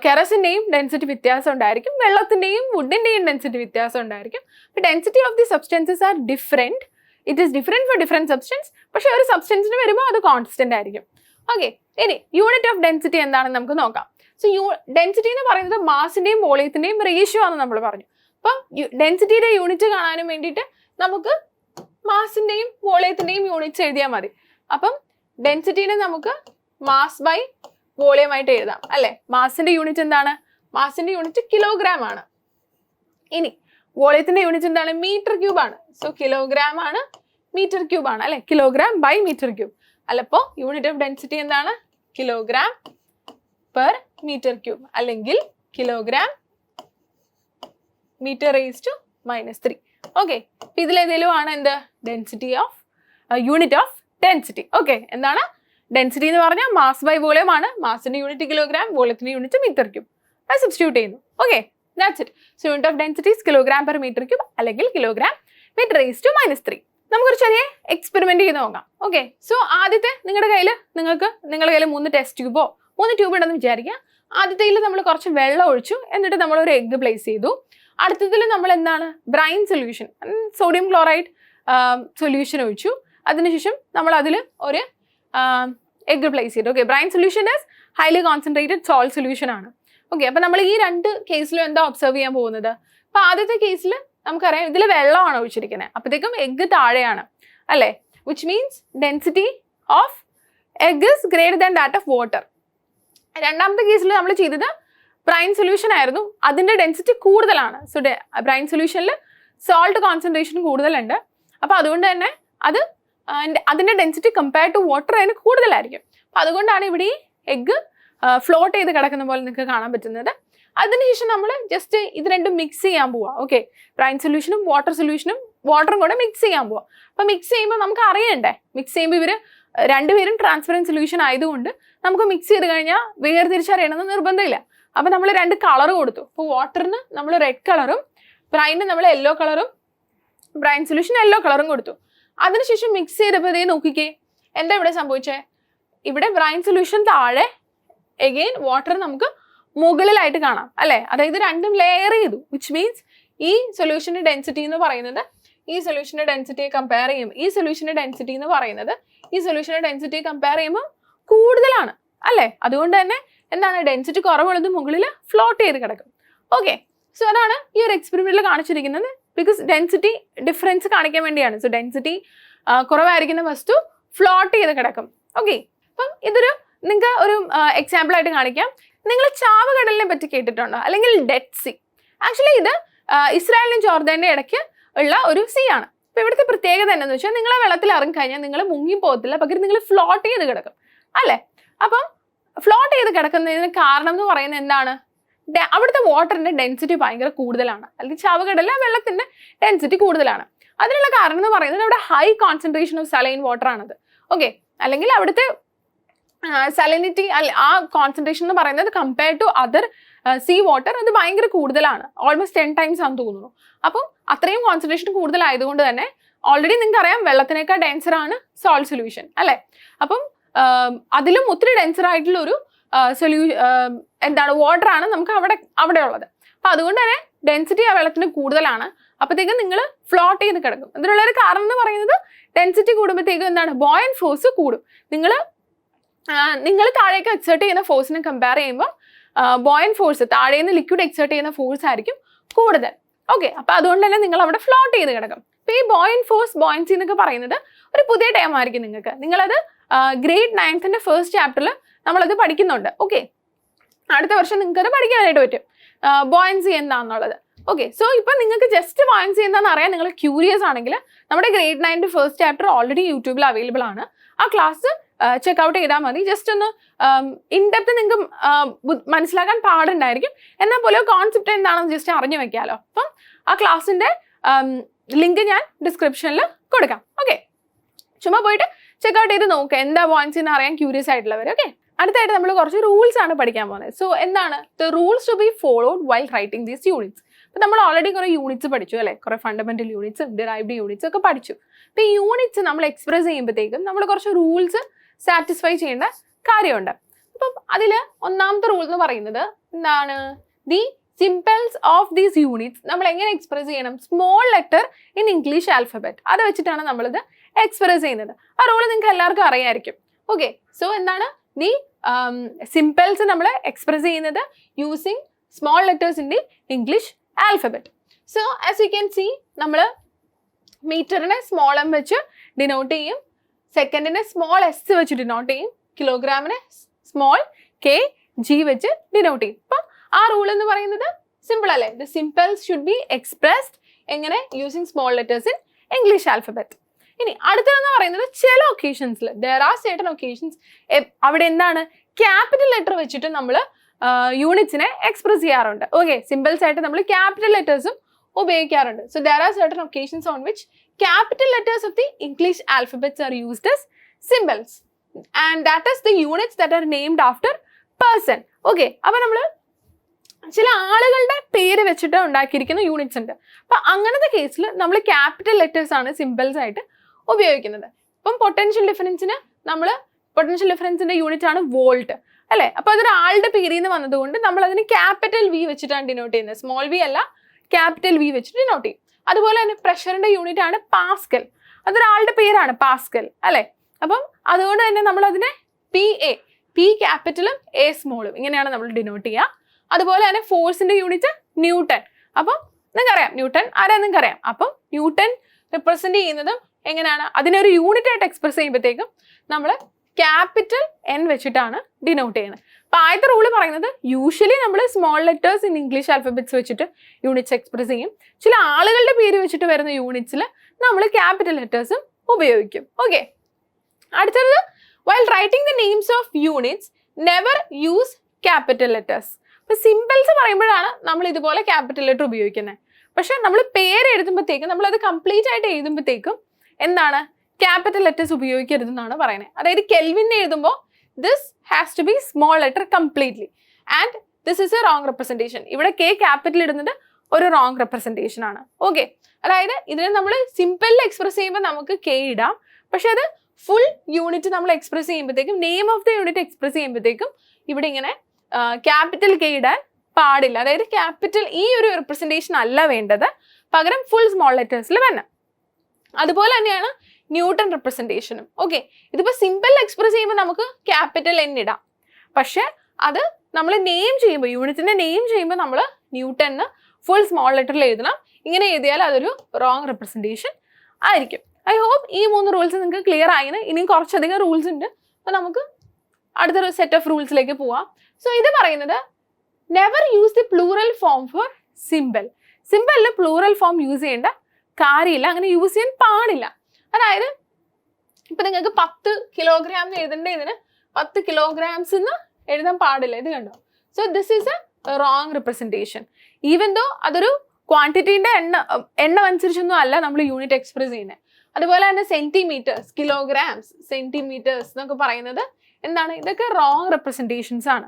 കെറസിന്റെയും ഡെൻസിറ്റി വ്യത്യാസം ഉണ്ടായിരിക്കും. വെള്ളത്തിന്റെയും വുഡിന്റെയും ഡെൻസിറ്റി വ്യത്യാസം ഉണ്ടായിരിക്കും. Density of the substances are different. It is different for different substance. പക്ഷെ ഒരു സബ്സ്റ്റൻസിന് വരുമ്പോൾ അത് കോൺസ്റ്റന്റ് ആയിരിക്കും. ഓക്കെ, ഇനി യൂണിറ്റ് ഓഫ് ഡെൻസിറ്റി എന്താണെന്ന് നമുക്ക് നോക്കാം. സോ ഡെൻസിറ്റി എന്ന് പറയുന്നത് മാസിന്റെയും വോളിയത്തിന്റെയും റേഷ്യോ ആണെന്ന് നമ്മൾ പറഞ്ഞു. അപ്പം ഡെൻസിറ്റിയുടെ യൂണിറ്റ് കാണാനും വേണ്ടിയിട്ട് നമുക്ക് മാസിന്റെയും വോളിയത്തിന്റെയും യൂണിറ്റ്സ് എഴുതിയാൽ മതി. അപ്പം ഡെൻസിറ്റിനെ നമുക്ക് മാസ് ബൈ വോളിയം ആയിട്ട് എഴുതാം അല്ലെ. മാസിന്റെ യൂണിറ്റ് എന്താണ്? മാസിന്റെ യൂണിറ്റ് കിലോഗ്രാം ആണ്. ഇനി വോളിയത്തിന്റെ യൂണിറ്റ് എന്താണ്? മീറ്റർ ക്യൂബ് ആണ്. സോ കിലോഗ്രാം ആണ് മീറ്റർ ക്യൂബ് ആണ് അല്ലെ. കിലോഗ്രാം ബൈ മീറ്റർ ക്യൂബ് അല്ലപ്പോ യൂണിറ്റ് ഓഫ് ഡെൻസിറ്റി എന്താണ്? കിലോഗ്രാം പെർ മീറ്റർ ക്യൂബ് അല്ലെങ്കിൽ kilogram metre raise to -3. Okay, ഇതിലേതെങ്കിലും ആണ് എന്ത്? Density of unit of density. Okay, എന്താണ് ഡെൻസിറ്റി എന്ന് പറഞ്ഞാൽ മാസ് ബൈ വോളിയം ആണ്. മാസിന്റെ യൂണിറ്റ് കിലോഗ്രാം, വോളിയത്തിന്റെ യൂണിറ്റ് മീറ്റർ ക്യൂബ്. അത് സബ്സ്റ്റിറ്റ്യൂട്ട് ചെയ്യുന്നു. Okay, that's it. So unit of density kilogram per metre cube അല്ലെങ്കിൽ കിലോഗ്രാം മീറ്റർ റേസ് ടു -3. നമുക്കൊരു ചെറിയ എക്സ്പെരിമെന്റ് ചെയ്ത് നോക്കാം. ഓക്കെ, സോ ആദ്യത്തെ നിങ്ങളുടെ കയ്യിൽ 3 ടെസ്റ്റ് ട്യൂബോ 3 ട്യൂബ് ഉണ്ടെന്ന് വിചാരിക്കുക. ആദ്യത്തേൽ നമ്മൾ കുറച്ച് വെള്ളം ഒഴിച്ചു, എന്നിട്ട് നമ്മൾ ഒരു എഗ്ഗ് പ്ലേസ് ചെയ്തു. അടുത്തതിൽ നമ്മൾ എന്താണ്? Brine solution, sodium chloride solution ഒഴിച്ചു. അതിനുശേഷം നമ്മൾ അതിൽ ഒരു എഗ്ഗ് പ്ലേസ് ചെയ്തു. Okay, brine solution is highly concentrated salt solution ആണ്. ഓക്കെ, അപ്പൊ നമ്മൾ ഈ 2 കേസിലും എന്താ ഒബ്സർവ് ചെയ്യാൻ പോകുന്നത്? അപ്പൊ ആദ്യത്തെ കേസിൽ നമുക്കറിയാം ഇതിൽ വെള്ളമാണ് ഒഴിച്ചിരിക്കുന്നത്. അപ്പോഴത്തേക്കും എഗ്ഗ് താഴെയാണ് അല്ലേ. Which means density of egg is greater than that of water. രണ്ടാമത്തെ കേസിൽ നമ്മൾ ചെയ്തത് ബ്രൈൻ സൊല്യൂഷൻ ആയിരുന്നു. അതിന്റെ ഡെൻസിറ്റി കൂടുതലാണ്. സോ ബ്രൈൻ സൊല്യൂഷനിൽ സോൾട്ട് കോൺസെൻട്രേഷൻ കൂടുതലുണ്ട്. അപ്പൊ അതുകൊണ്ട് തന്നെ അതിന്റെ ഡെൻസിറ്റി കമ്പയർഡ് ടു വാട്ടർ അതിന് കൂടുതലായിരിക്കും. അപ്പൊ അതുകൊണ്ടാണ് ഇവിടെ ഈ എഗ്ഗ് ഫ്ലോട്ട് ചെയ്ത് കിടക്കുന്ന പോലെ നിങ്ങൾക്ക് കാണാൻ പറ്റുന്നത്. അതിനുശേഷം നമ്മൾ ജസ്റ്റ് ഇത് രണ്ടും മിക്സ് ചെയ്യാൻ പോവാം. ഓക്കെ, ബ്രൈൻ സൊല്യൂഷനും വാട്ടറും കൂടെ മിക്സ് ചെയ്യാൻ പോവാം. അപ്പൊ മിക്സ് ചെയ്യുമ്പോൾ നമുക്ക് അറിയണ്ടേ, മിക്സ് ചെയ്യുമ്പോൾ ഇവര് രണ്ടുപേരും ട്രാൻസ്പെറൻറ്റ് സൊല്യൂഷൻ ആയതുകൊണ്ട് നമുക്ക് മിക്സ് ചെയ്ത് കഴിഞ്ഞാൽ വേർതിരിച്ചറിയണമെന്ന് നിർബന്ധമില്ല. അപ്പൊ നമ്മൾ 2 കളർ കൊടുത്തു. അപ്പോൾ വാട്ടറിന് നമ്മൾ റെഡ് കളറും ബ്രൈനിന് നമ്മൾ യെല്ലോ കളറും, ബ്രൈൻ സൊല്യൂഷൻ യെല്ലോ കളറും കൊടുത്തു. അതിനുശേഷം മിക്സ് ചെയ്തപ്പോൾ ഇതേ നോക്കിക്കേ, എന്താ ഇവിടെ സംഭവിച്ചേ? ഇവിടെ ബ്രൈൻ സൊല്യൂഷൻ താഴെ, എഗെയിൻ വാട്ടർ നമുക്ക് മുകളിലായിട്ട് കാണാം അല്ലെ. അതായത് രണ്ടും ലെയർ ചെയ്തു. വിച്ച് മീൻസ് ഈ സൊല്യൂഷന്റെ ഡെൻസിറ്റി എന്ന് പറയുന്നത് ഈ സൊല്യൂഷന്റെ ഡെൻസിറ്റിയെ കമ്പയർ ചെയ്യുമ്പോൾ ഈ സൊല്യൂഷന്റെ ഡെൻസിറ്റി എന്ന് പറയുന്നത് ഈ സൊല്യൂഷന്റെ ഡെൻസിറ്റിയെ കമ്പയർ ചെയ്യുമ്പോൾ കൂടുതലാണ് അല്ലെ. അതുകൊണ്ട് തന്നെ എന്താണ് ഡെൻസിറ്റി കുറവുള്ളത് മുകളിൽ ഫ്ലോട്ട് ചെയ്ത് കിടക്കും. ഓക്കെ, സോ അതാണ് ഈ ഒരു എക്സ്പെരിമെന്റിൽ കാണിച്ചിരിക്കുന്നത്. ബിക്കോസ് ഡെൻസിറ്റി ഡിഫറൻസ് കാണിക്കാൻ വേണ്ടിയാണ്. സോ ഡെൻസിറ്റി കുറവായിരിക്കുന്ന വസ്തു ഫ്ലോട്ട് ചെയ്ത് കിടക്കും. ഓക്കെ, അപ്പം ഇതൊരു നിങ്ങൾക്ക് ഒരു എക്സാമ്പിൾ ആയിട്ട് കാണിക്കാം. നിങ്ങൾ ചാവുകടലിനെ പറ്റി കേട്ടിട്ടുണ്ടോ? അല്ലെങ്കിൽ ഡെഡ് സീ. ആക്ച്വലി ഇത് ഇസ്രായേലിനും ജോർദാന്റെ ഇടയ്ക്ക് ഉള്ള ഒരു സീ ആണ്. അപ്പൊ ഇവിടുത്തെ പ്രത്യേകത എന്താണെന്ന് വെച്ചാൽ നിങ്ങൾ വെള്ളത്തിൽ ഇറങ്ങിക്കഴിഞ്ഞാൽ നിങ്ങൾ മുങ്ങി പോകത്തില്ല, പകരം നിങ്ങൾ ഫ്ലോട്ട് ചെയ്ത് കിടക്കും അല്ലെ. അപ്പം ഫ്ലോട്ട് ചെയ്ത് കിടക്കുന്നതിന് കാരണം എന്ന് പറയുന്നത് എന്താണ്? അവിടുത്തെ വാട്ടറിന്റെ ഡെൻസിറ്റി ഭയങ്കര കൂടുതലാണ്. അല്ലെങ്കിൽ ചാവുകടലിലെ വെള്ളത്തിന്റെ ഡെൻസിറ്റി കൂടുതലാണ്. അതിനുള്ള കാരണം എന്ന് പറയുന്നത് അവിടെ high concentration of saline water ആണത്. ഓക്കെ, അല്ലെങ്കിൽ അവിടുത്തെ സലൈനിറ്റി ആ കോൺസെൻട്രേഷൻ എന്ന് പറയുന്നത് compared to other sea water അത് ഭയങ്കര കൂടുതലാണ്, ഓൾമോസ്റ്റ് 10 times ആണെന്ന് തോന്നുന്നു. അപ്പം അത്രയും കോൺസെൻട്രേഷൻ കൂടുതലായതുകൊണ്ട് തന്നെ ഓൾറെഡി നിങ്ങൾക്ക് അറിയാം വെള്ളത്തിനേക്കാൾ ഡെൻസർ ആണ് സോൾട്ട് സൊല്യൂഷൻ അല്ലേ. അപ്പം അതിലും ഒത്തിരി ഡെൻസർ ആയിട്ടുള്ള ഒരു എന്താണ് വാട്ടർ ആണ് നമുക്ക് അവിടെ ഉള്ളത്. അപ്പൊ അതുകൊണ്ട് തന്നെ ഡെൻസിറ്റി ആ വെള്ളത്തിന് കൂടുതലാണ്. അപ്പോഴത്തേക്കും നിങ്ങൾ ഫ്ലോട്ട് ചെയ്ത് കിടക്കും. അതിനുള്ളൊരു കാരണം എന്ന് പറയുന്നത് ഡെൻസിറ്റി കൂടുമ്പോഴത്തേക്കും എന്താണ് ബോയൻ ഫോഴ്സ് കൂടും. നിങ്ങൾ താഴേക്ക് എക്സേർട്ട് ചെയ്യുന്ന ഫോഴ്സിനെ കമ്പയർ ചെയ്യുമ്പോൾ ബോയൻ ഫോഴ്സ് താഴേന്ന് ലിക്വിഡ് എക്സേർട്ട് ചെയ്യുന്ന ഫോഴ്സ് ആയിരിക്കും കൂടുതൽ. ഓക്കെ, അപ്പൊ അതുകൊണ്ട് തന്നെ നിങ്ങൾ അവിടെ ഫ്ലോട്ട് ചെയ്ത് കിടക്കും. അപ്പൊ ഈ ബോയൻ ഫോഴ്സ് ബോയൻസി എന്നൊക്കെ പറയുന്നത് ഒരു പുതിയ ടൈം ആയിരിക്കും നിങ്ങൾക്ക്. നിങ്ങളത് ഗ്രേഡ് 9th ഫസ്റ്റ് ചാപ്റ്ററിൽ നമ്മളത് പഠിക്കുന്നുണ്ട്. ഓക്കെ, അടുത്ത വർഷം നിങ്ങൾക്ക് അത് പഠിക്കാനായിട്ട് പറ്റും ബോയൻസി എന്താണെന്നുള്ളത്. ഓക്കെ, സോ ഇപ്പൊ നിങ്ങൾക്ക് ജസ്റ്റ് ബോയൻസി എന്താണെന്ന് അറിയാൻ നിങ്ങൾ ക്യൂരിയസ് ആണെങ്കിൽ നമ്മുടെ ഗ്രേഡ് 9 ഫസ്റ്റ് ചാപ്റ്റർ ഓൾറെഡി യൂട്യൂബിൽ അവൈലബിൾ ആണ്. ആ ക്ലാസ് ചെക്ക്ഔട്ട് ചെയ്താൽ മതി. ജസ്റ്റ് ഒന്ന് ഇൻഡെപ്ത് നിങ്ങൾക്ക് മനസ്സിലാക്കാൻ പാടുണ്ടായിരിക്കും. എന്നാൽ പോലും കോൺസെപ്റ്റ് എന്താണെന്ന് ജസ്റ്റ് അറിഞ്ഞു വെക്കാമല്ലോ. അപ്പം ആ ക്ലാസ്സിന്റെ ലിങ്ക് ഞാൻ ഡിസ്ക്രിപ്ഷനിൽ കൊടുക്കാം. ഓക്കെ, ചുമ്മാ പോയിട്ട് ചെക്ക്ഔട്ട് ചെയ്ത് നോക്കുക എന്താ ബോയൻസി എന്ന് അറിയാൻ ക്യൂരിയസ് ആയിട്ടുള്ളവർ. ഓക്കെ, അടുത്തായിട്ട് നമ്മൾ കുറച്ച് റൂൾസ് ആണ് പഠിക്കാൻ പോകുന്നത്. സോ എന്താണ് the rules to be followed while writing these units. അപ്പൊ നമ്മൾ ഓൾറെഡി കുറെ യൂണിറ്റ്സ് പഠിച്ചു അല്ലെ, കുറെ ഫണ്ടമെന്റൽ യൂണിറ്റ്സും ഡിറൈവ്ഡ് യൂണിറ്റ്സ് ഒക്കെ പഠിച്ചു. അപ്പൊ ഈ യൂണിറ്റ്സ് നമ്മൾ എക്സ്പ്രസ് ചെയ്യുമ്പോഴത്തേക്കും നമ്മൾ കുറച്ച് റൂൾസ് സാറ്റിസ്ഫൈ ചെയ്യേണ്ട കാര്യമുണ്ട്. അപ്പം അതില് ഒന്നാമത്തെ റൂൾ എന്ന് പറയുന്നത് എന്താണ്, the simples of these units നമ്മൾ എങ്ങനെ എക്സ്പ്രസ് ചെയ്യണം, small letter in English alphabet അത് വെച്ചിട്ടാണ് നമ്മളിത് എക്സ്പ്രസ് ചെയ്യുന്നത്. ആ റൂൾ നിങ്ങൾക്ക് എല്ലാവർക്കും അറിയായിരിക്കും. ഓക്കെ, സോ എന്താണ് ദി സിംപിൾസ് നമ്മൾ എക്സ്പ്രസ് ചെയ്യുന്നത് using small letters in the English alphabet. So as you can see നമ്മൾ മീറ്ററിനെ സ്മോൾ എം വെച്ച് ഡിനോട്ട് ചെയ്യും, സെക്കൻഡിനെ സ്മോൾ എസ് വെച്ച് ഡിനോട്ട് ചെയ്യും, കിലോഗ്രാമിനെ സ്മോൾ കെ ജി വെച്ച് ഡിനോട്ട് ചെയ്യും. അപ്പം ആ റൂൾ എന്ന് പറയുന്നത് സിമ്പിൾ അല്ലേ. The symbols should be expressed എങ്ങനെ using small letters in English alphabet. ഇനി അടുത്തതെന്ന് പറയുന്നത് ചില ഒക്കേഷൻസിൽ ദർ ആർ സർട്ടൻ ഒക്കേഷൻസ് അവിടെ എന്താണ് ക്യാപിറ്റൽ ലെറ്റർ വെച്ചിട്ട് നമ്മൾ യൂണിറ്റ്സിനെ എക്സ്പ്രസ് ചെയ്യാറുണ്ട്. ഓക്കെ, സിമ്പിൾസ് ആയിട്ട് നമ്മൾ ക്യാപിറ്റൽ ലെറ്റേഴ്സും ഉപയോഗിക്കാറുണ്ട്. So there are certain occasions on which capital letters of the English alphabets are used as symbols and that is the units that are named after person. Okay, അപ്പോൾ നമ്മൾ ചില ആളുകളുടെ പേര് വെച്ചിട്ട് ഉണ്ടാക്കിയിരിക്കുന്ന യൂണിറ്റ്സ് ഉണ്ട്. അപ്പൊ അങ്ങനത്തെ കേസിൽ നമ്മൾ ക്യാപിറ്റൽ ലെറ്റേഴ്സ് ആണ് സിമ്പിൾസ് ആയിട്ട് ഉപയോഗിക്കുന്നത്. ഇപ്പം പൊട്ടൻഷ്യൽ ഡിഫറൻസിന്റെ യൂണിറ്റ് ആണ് വോൾട്ട് അല്ലെ. അപ്പൊ അതൊരാളുടെ പേരിൽ നിന്ന് വന്നതുകൊണ്ട് നമ്മൾ അതിന് ക്യാപിറ്റൽ വി വെച്ചിട്ടാണ് ഡിനോട്ട് ചെയ്യുന്നത്, സ്മോൾ വി അല്ല ക്യാപിറ്റൽ വി വെച്ചിട്ട് ഡിനോട്ട് ചെയ്യും. അതുപോലെ തന്നെ പ്രഷറിന്റെ യൂണിറ്റ് ആണ് പാസ്കൽ, അതൊരാളുടെ പേരാണ് പാസ്കൽ അല്ലെ. അപ്പം അതുകൊണ്ട് തന്നെ നമ്മൾ അതിനെ പി ക്യാപിറ്റലും എ സ്മോളും ഇങ്ങനെയാണ് നമ്മൾ ഡിനോട്ട് ചെയ്യുക. അതുപോലെ തന്നെ ഫോഴ്സിന്റെ യൂണിറ്റ് ന്യൂട്ടൺ. അപ്പം നിങ്ങൾക്കറിയാം ന്യൂട്ടൺ ആരാ നിങ്ങൾക്കറിയാം. അപ്പം ന്യൂട്ടൺ റിപ്രസെന്റ് ചെയ്യുന്നതും എങ്ങനെയാണ്, അതിനൊരു യൂണിറ്റ് ആയിട്ട് എക്സ്പ്രസ് ചെയ്യുമ്പോഴത്തേക്കും നമ്മൾ ക്യാപിറ്റൽ എൻ വെച്ചിട്ടാണ് ഡിനോട്ട് ചെയ്യുന്നത്. അപ്പൊ ആദ്യത്തെ റൂള് പറയുന്നത് യൂഷ്വലി നമ്മൾ small letters in English alphabets വെച്ചിട്ട് യൂണിറ്റ്സ് എക്സ്പ്രസ് ചെയ്യും. ചില ആളുകളുടെ പേര് വെച്ചിട്ട് വരുന്ന യൂണിറ്റ്സിൽ നമ്മൾ ക്യാപിറ്റൽ ലെറ്റേഴ്സും ഉപയോഗിക്കും. ഓക്കെ, അടുത്തത് while writing the names of units never use capital letters. അപ്പൊ സിമ്പിൾസ് പറയുമ്പോഴാണ് നമ്മൾ ഇതുപോലെ ക്യാപിറ്റൽ ലെറ്റർ ഉപയോഗിക്കുന്നത്. പക്ഷെ നമ്മൾ പേര് എഴുതുമ്പോഴത്തേക്കും നമ്മളത് കംപ്ലീറ്റ് ആയിട്ട് എഴുതുമ്പോഴത്തേക്കും എന്താണ് ക്യാപിറ്റൽ ലെറ്റേഴ്സ് ഉപയോഗിക്കരുതെന്നാണ് പറയുന്നത്. അതായത് കെൽവിൻ എഴുതുമ്പോൾ this has to be small letter completely and this is a wrong representation. ഇവിടെ കെ ക്യാപിറ്റൽ ഇടുന്നത് ഒരു റോങ് റെപ്രസെന്റേഷൻ ആണ്. ഓക്കെ, അതായത് ഇതിനെ നമ്മൾ സിമ്പിളിൽ എക്സ്പ്രസ് ചെയ്യുമ്പോൾ നമുക്ക് കെ ഇടാം, പക്ഷെ അത് ഫുൾ യൂണിറ്റ് നമ്മൾ എക്സ്പ്രസ് ചെയ്യുമ്പോഴത്തേക്കും name of the unit express ചെയ്യുമ്പോഴത്തേക്കും ഇവിടെ ഇങ്ങനെ ക്യാപിറ്റൽ കെ ഇടാൻ പാടില്ല. അതായത് ക്യാപിറ്റൽ ഈ ഒരു റെപ്രസെന്റേഷൻ അല്ല വേണ്ടത്, പകരം ഫുൾ സ്മോൾ ലെറ്റേഴ്സിൽ വേണം. അതുപോലെ തന്നെയാണ് ന്യൂട്ടൺ റെപ്രസെന്റേഷനും. ഓക്കെ, ഇതിപ്പോൾ സിമ്പിൾ എക്സ്പ്രസ് ചെയ്യുമ്പോൾ നമുക്ക് ക്യാപിറ്റൽ എൻ ഇടാം, പക്ഷെ അത് നമ്മൾ നെയിം ചെയ്യുമ്പോൾ യൂണിറ്റിന്റെ നെയിം ചെയ്യുമ്പോൾ നമ്മൾ ന്യൂട്ടൺ ഫുൾ സ്മോൾ ലെറ്ററിൽ എഴുതണം. ഇങ്ങനെ എഴുതിയാൽ അതൊരു റോങ് റെപ്രസെന്റേഷൻ ആയിരിക്കും. ഐ ഹോപ്പ് ഈ 3 റൂൾസ് നിങ്ങൾക്ക് ക്ലിയർ ആയിന്. ഇനിയും കുറച്ചധികം റൂൾസ് ഉണ്ട്. അപ്പോൾ നമുക്ക് അടുത്തൊരു സെറ്റ് ഓഫ് റൂൾസിലേക്ക് പോവാം. സോ ഇത് പറയുന്നത് never use the plural form for symbol. സിമ്പിളിൽ പ്ലൂറൽ ഫോം യൂസ് ചെയ്യേണ്ട കാര്യമില്ല, അങ്ങനെ യൂസ് ചെയ്യാൻ പാടില്ല. അതായത് ഇപ്പൊ നിങ്ങൾക്ക് 10 കിലോഗ്രാം എഴുതേണ്ട ഇതിന് 10 kilograms എന്ന് എഴുതാൻ പാടില്ല. ഇത് കണ്ടോ? So this is a wrong representation. Even though അതൊരു ക്വാണ്ടിറ്റീൻ്റെ എണ്ണം അനുസരിച്ചൊന്നും അല്ല നമ്മൾ യൂണിറ്റ് എക്സ്പ്രസ് ചെയ്യുന്നത്. അതുപോലെ തന്നെ സെന്റിമീറ്റേഴ്സ്, കിലോഗ്രാംസ്, സെന്റിമീറ്റേഴ്സ് എന്നൊക്കെ പറയുന്നത് എന്താണ്? ഇതൊക്കെ റോങ് റെപ്രസെൻറ്റേഷൻസ് ആണ്.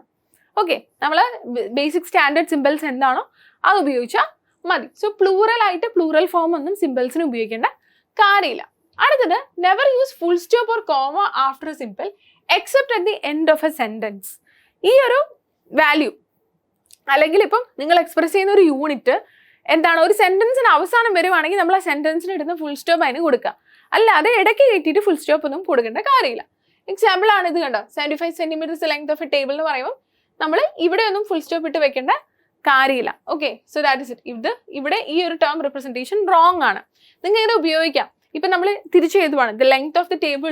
ഓക്കെ, നമ്മൾ ബേസിക് സ്റ്റാൻഡേർഡ് സിമ്പിൾസ് എന്താണോ അത് ഉപയോഗിച്ചാൽ മതി. സോ പ്ലൂറൽ ആയിട്ട് പ്ലൂറൽ ഫോം ഒന്നും സിമ്പിൾസിന് ഉപയോഗിക്കേണ്ട കാര്യമില്ല. അടുത്തത്, never use full stop or comma after simple except at the end of A sentence. ഈ ഒരു വാല്യൂ അല്ലെങ്കിൽ ഇപ്പം നിങ്ങൾ എക്സ്പ്രസ് ചെയ്യുന്ന ഒരു യൂണിറ്റ് എന്താണ്, ഒരു സെന്റൻസിന് അവസാനം വരുവാണെങ്കിൽ നമ്മൾ ആ സെന്റൻസിന് ഇടുന്ന ഫുൾ സ്റ്റോപ്പ് അതിന് കൊടുക്കുക, അല്ലാതെ ഇടയ്ക്ക് കയറ്റിയിട്ട് ഫുൾ സ്റ്റോപ്പ് ഒന്നും കൊടുക്കേണ്ട കാര്യമില്ല. എക്സാമ്പിൾ ആണ് ഇത്, കണ്ടോ, 75 centimeters length of A table എന്ന് പറയുമ്പോൾ നമ്മൾ ഇവിടെ ഒന്നും ഫുൾ സ്റ്റോപ്പ് ഇട്ട് വെക്കേണ്ട കാര്യമില്ല. Okay, so that is it. ഇവിടെ ഈ ഒരു ടേം റെപ്രസെൻറ്റേഷൻ റോങ് ആണ്. നിങ്ങൾക്ക് ഇത് ഉപയോഗിക്കാം. ഇപ്പം നമ്മൾ തിരിച്ച് എഴുതുവാണ്, the length of the table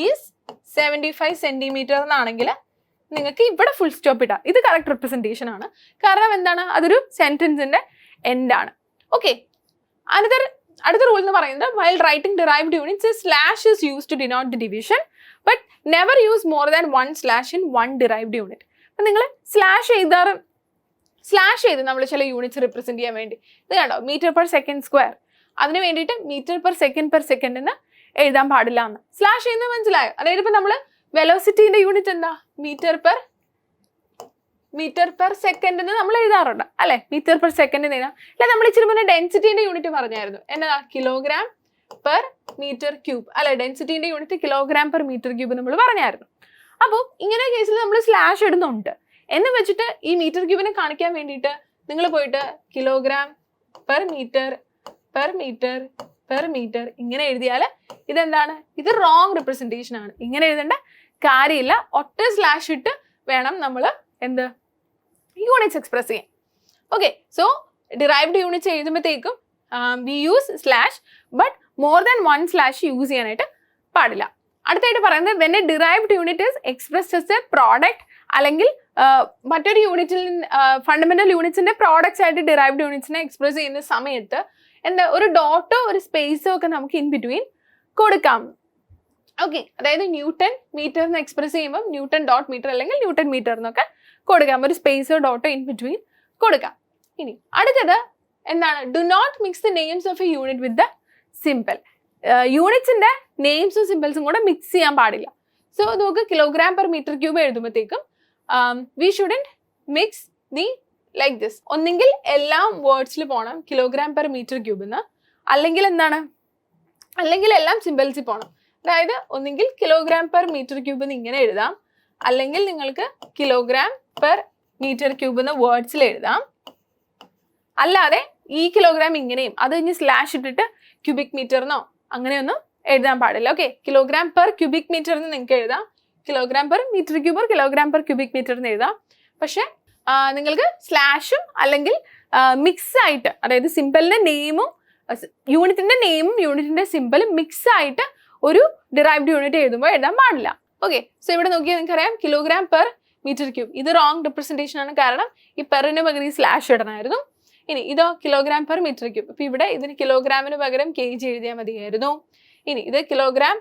is 75 centimeter എന്നാണെങ്കിൽ നിങ്ങൾക്ക് ഇവിടെ ഫുൾ സ്റ്റോപ്പ് ഇടാം. ഇത് കറക്റ്റ് റെപ്രസെൻറ്റേഷൻ ആണ്. കാരണം എന്താണ്, അതൊരു സെന്റൻസിന്റെ എൻഡാണ്. ഓക്കെ, അടുത്ത റൂൾ എന്ന് പറയുന്നത്, while writing derived units slash is use to denote the division but never use more than 1 slash ഇൻ 1 ഡിറൈവ്ഡ് യൂണിറ്റ്. അപ്പം നിങ്ങൾ സ്ലാഷ് ചെയ്ത് നമ്മൾ ചില യൂണിറ്റ്സ് റിപ്രസെന്റ് ചെയ്യാൻ വേണ്ടി, ഇത് കണ്ടോ, മീറ്റർ പെർ സെക്കൻഡ് സ്ക്വയർ, അതിന് വേണ്ടിയിട്ട് മീറ്റർ പെർ സെക്കൻഡ് എന്ന് എഴുതാൻ പാടില്ല എന്ന് സ്ലാഷ് ചെയ്യുന്നത് മനസ്സിലായോ? അതായത് ഇപ്പം നമ്മൾ വെലോസിറ്റീൻ്റെ യൂണിറ്റ് എന്താ, മീറ്റർ പെർ സെക്കൻഡ് എന്ന് നമ്മൾ എഴുതാറുണ്ട് അല്ലെ, മീറ്റർ പെർ സെക്കൻഡ് എന്ന് എഴുതാം. അല്ലെ, നമ്മൾ ഇച്ചിരി മുന്നേ ഡെൻസിറ്റീൻ്റെ യൂണിറ്റ് പറഞ്ഞായിരുന്നു, എന്നതാ, കിലോഗ്രാം പെർ മീറ്റർ ക്യൂബ് അല്ലെ, ഡെൻസിറ്റീൻ്റെ unit kilogram per metre cube നമ്മൾ പറഞ്ഞായിരുന്നു. അപ്പോൾ ഇങ്ങനെ കേസിൽ നമ്മൾ സ്ലാഷ് ഇടുന്നുണ്ട് എന്ന് വെച്ചിട്ട് ഈ മീറ്റർ ക്യൂബിനെ കാണിക്കാൻ വേണ്ടിയിട്ട് നിങ്ങൾ പോയിട്ട് കിലോഗ്രാം പെർ മീറ്റർ ഇങ്ങനെ എഴുതിയാൽ ഇതെന്താണ്, ഇത് റോങ് റെപ്രസെൻറ്റേഷൻ ആണ്. ഇങ്ങനെ എഴുതേണ്ട കാര്യമില്ല. ഒറ്റ സ്ലാഷ് ഇട്ട് വേണം നമ്മൾ എന്ത് യൂണിറ്റ്സ് എക്സ്പ്രസ് ചെയ്യാൻ. ഓക്കെ, സോ ഡിറൈവ്ഡ് യൂണിറ്റ്സ് എഴുതുമ്പോഴത്തേക്കും we use slash, but more than 1 slash use ചെയ്യാനായിട്ട് പാടില്ല. അടുത്തായിട്ട് പറയുന്നത്, when a derived unit is expressed as a product, അല്ലെങ്കിൽ മറ്റൊരു യൂണിറ്റിൽ ഫണ്ടമെന്റൽ യൂണിറ്റ്സിന്റെ പ്രോഡക്ട്സ് ആയിട്ട് ഡിറൈവ്ഡ് യൂണിറ്റ്സിനെ എക്സ്പ്രസ് ചെയ്യുന്ന സമയത്ത് എന്താ, ഒരു ഡോട്ടോ ഒരു സ്പേസോ ഒക്കെ നമുക്ക് ഇൻ ബിറ്റ്വീൻ കൊടുക്കാം. ഓക്കെ, അതായത് ന്യൂട്ടൺ മീറ്റർ എന്ന് എക്സ്പ്രസ് ചെയ്യുമ്പോൾ ന്യൂട്ടൺ ഡോട്ട് മീറ്റർ അല്ലെങ്കിൽ ന്യൂട്ടൺ മീറ്റർ എന്നൊക്കെ കൊടുക്കാം, ഒരു സ്പേസോ ഡോട്ടോ ഇൻ ബിറ്റ്വീൻ കൊടുക്കാം. ഇനി അടുത്തത് എന്താണ്, do not mix the names of a unit with the symbol. യൂണിറ്റ്സിന്റെ നെയിംസും സിമ്പിൾസും കൂടെ മിക്സ് ചെയ്യാൻ പാടില്ല. സോ നമുക്ക് കിലോഗ്രാം പെർ മീറ്റർ ക്യൂബ് എഴുതുമ്പോഴത്തേക്കും we shouldn't mix the like this. ഒന്നെങ്കിൽ എല്ലാം വേർഡ്സിൽ പോകണം കിലോഗ്രാം പെർ മീറ്റർ ക്യൂബ് എന്ന്, അല്ലെങ്കിൽ എന്താണ്, അല്ലെങ്കിൽ എല്ലാം സിമ്പിൾസിൽ പോകണം. അതായത് ഒന്നെങ്കിൽ കിലോഗ്രാം പെർ മീറ്റർ ക്യൂബ് എന്ന് ഇങ്ങനെ എഴുതാം, അല്ലെങ്കിൽ നിങ്ങൾക്ക് കിലോഗ്രാം പെർ മീറ്റർ ക്യൂബ് എന്ന് വേർഡ്സിൽ എഴുതാം. അല്ലാതെ ഈ കിലോഗ്രാം ഇങ്ങനെയും അത് കഴിഞ്ഞ് സ്ലാഷ് ഇട്ടിട്ട് ക്യൂബിക് മീറ്ററിനോ അങ്ങനെയൊന്നും എഴുതാൻ പാടില്ല. Okay, kilogram per cubic metre എന്ന് നിങ്ങൾക്ക് എഴുതാം, kilogram per metre cube kilogram per cubic metre എന്ന് എഴുതാം. പക്ഷെ നിങ്ങൾക്ക് സ്ലാഷും അല്ലെങ്കിൽ മിക്സ് ആയിട്ട്, അതായത് സിമ്പിളിന്റെ നെയിമും യൂണിറ്റിന്റെ സിമ്പിളും മിക്സ് ആയിട്ട് ഒരു ഡിറൈവ്ഡ് യൂണിറ്റ് എഴുതുമ്പോൾ എഴുതാൻ പാടില്ല. ഓക്കെ, സോ ഇവിടെ നോക്കിയാൽ നിങ്ങൾക്ക് അറിയാം കിലോഗ്രാം പെർ മീറ്റർ ക്യൂബ്, ഇത് റോങ് റെപ്രസെൻറ്റേഷൻ ആണ്. കാരണം ഈ പെറിന് പകരം ഈ സ്ലാഷ് ഇടണമായിരുന്നു. ഇനി ഇതോ കിലോഗ്രാം പെർ മീറ്റർ ക്യൂബ്, ഇപ്പൊ ഇവിടെ ഇതിന് കിലോഗ്രാമിന് പകരം kg എഴുതിയാൽ മതിയായിരുന്നു. ഇനി ഇത് കിലോഗ്രാം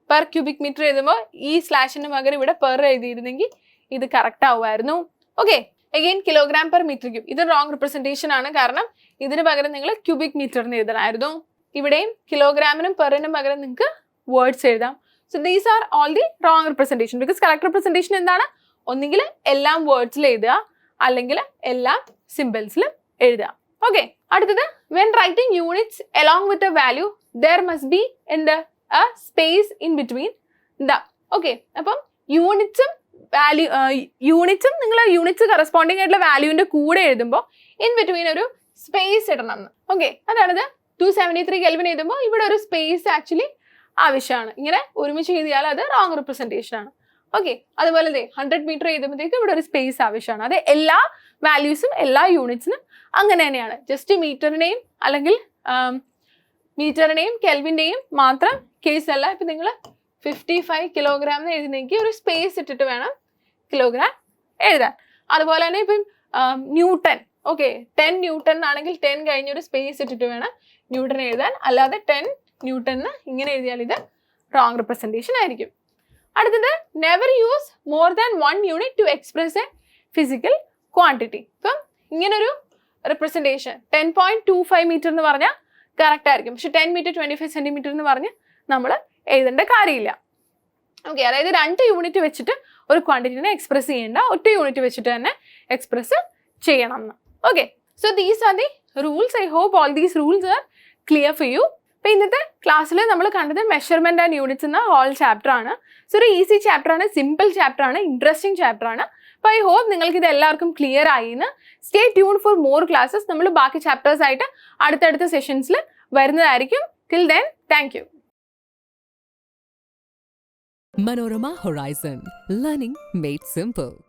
പെർ ക്യൂബിക് മീറ്റർ എഴുതുമ്പോൾ ഈ സ്ലാഷിന് പകരം ഇവിടെ പെർ എഴുതിയിരുന്നെങ്കിൽ ഇത് കറക്റ്റ് ആവുമായിരുന്നു. Okay, again kilogram per metre cube, ഇത് റോങ് റെപ്രസെൻറ്റേഷൻ ആണ്. കാരണം ഇതിന് പകരം നിങ്ങൾ ക്യൂബിക് മീറ്ററിന് എഴുതണമായിരുന്നു. ഇവിടെയും കിലോഗ്രാമിനും പെറിനും പകരം നിങ്ങൾക്ക് വേർഡ്സ് എഴുതാം. So these are all the wrong representation. Because correct representation എന്താണ്, ഒന്നുകിൽ എല്ലാം വേർഡ്സിൽ എഴുതുക, അല്ലെങ്കിൽ എല്ലാം സിമ്പിൾസിലും എഴുതുക. ഓക്കെ, അടുത്തത്, when writing units along with a value there must be എന്ത് a space in between the. Okay, അപ്പം യൂണിറ്റ്സും നിങ്ങൾ യൂണിറ്റ്സ് കറസ്പോണ്ടിങ് ആയിട്ടുള്ള വാല്യൂവിന്റെ കൂടെ എഴുതുമ്പോൾ ഇൻ ബിറ്റ്വീൻ ഒരു സ്പേസ് ഇടണം. ഓക്കെ, അതാണിത് 273 Kelvin എഴുതുമ്പോൾ ഇവിടെ ഒരു സ്പേസ് ആക്ച്വലി ആവശ്യമാണ്. ഇങ്ങനെ ഒരുമിച്ച് എഴുതിയാൽ അത് റോങ് റെപ്രസെൻറ്റേഷൻ ആണ്. ഓക്കെ, അതുപോലെ 100 meter എഴുതുമ്പോഴത്തേക്ക് ഇവിടെ ഒരു സ്പേസ് ആവശ്യമാണ്. അത് എല്ലാ വാല്യൂസും എല്ലാ യൂണിറ്റ്സിനും അങ്ങനെ തന്നെയാണ്. ജസ്റ്റ് മീറ്ററിനെയും അല്ലെങ്കിൽ മീറ്ററിനെയും കെൽവിൻ്റെയും മാത്രം കേസ് അല്ല. ഇപ്പം നിങ്ങൾ 55 kilogram എന്ന് എഴുതുന്നെങ്കിൽ ഒരു സ്പേസ് ഇട്ടിട്ട് വേണം കിലോഗ്രാം എഴുതാൻ. അതുപോലെ തന്നെ ഇപ്പം ന്യൂട്ടൺ, ഓക്കെ, 10 Newton ആണെങ്കിൽ 10 കഴിഞ്ഞൊരു സ്പേസ് ഇട്ടിട്ട് വേണം ന്യൂട്ടൺ എഴുതാൻ. അല്ലാതെ 10 Newton ഇങ്ങനെ എഴുതിയാൽ ഇത് റോങ് റെപ്രസെൻറ്റേഷൻ ആയിരിക്കും. അടുത്തത്, never use more than 1 unit to express a physical quantity. ഇപ്പം ഇങ്ങനൊരു റെപ്രസെൻറ്റേഷൻ 10.25 മീറ്റർ എന്ന് പറഞ്ഞാൽ കറക്റ്റ് ആയിരിക്കും. പക്ഷെ 10 മീറ്റർ 25 സെൻറ്റിമീറ്റർ എന്ന് പറഞ്ഞ് നമ്മൾ എഴുതേണ്ട കാര്യമില്ല. ഓക്കെ, അതായത് 2 യൂണിറ്റ് വെച്ചിട്ട് ഒരു ക്വാണ്ടിറ്റിനെ എക്സ്പ്രസ് ചെയ്യേണ്ട, ഒറ്റ യൂണിറ്റ് വെച്ചിട്ട് തന്നെ എക്സ്പ്രസ് ചെയ്യണം എന്ന്. Okay, so these are the rules. I hope all these rules are clear for you. അപ്പോൾ ഇന്നത്തെ ക്ലാസ്സിൽ നമ്മൾ കണ്ടത് മെഷർമെൻറ്റ് ആൻഡ് യൂണിറ്റ്സ് എന്ന ഹോൾ ചാപ്റ്റർ ആണ്. സോ ഒരു ഈസി ചാപ്റ്റർ ആണ്, സിമ്പിൾ ചാപ്റ്റർ ആണ്, ഇൻട്രസ്റ്റിംഗ് ചാപ്റ്റർ ആണ്. അപ്പോൾ ഐ ഹോപ്പ് നിങ്ങൾക്ക് ഇത് എല്ലാവർക്കും ക്ലിയർ ആയിന്ന്. Stay tune for more classes. നമ്മൾ ബാക്കി ചാപ്റ്റേഴ്സ് ആയിട്ട് അടുത്തടുത്ത സെഷൻസിൽ വരുന്നതായിരിക്കും. Till then, thank you. Manorama Horizon. Learning made simple.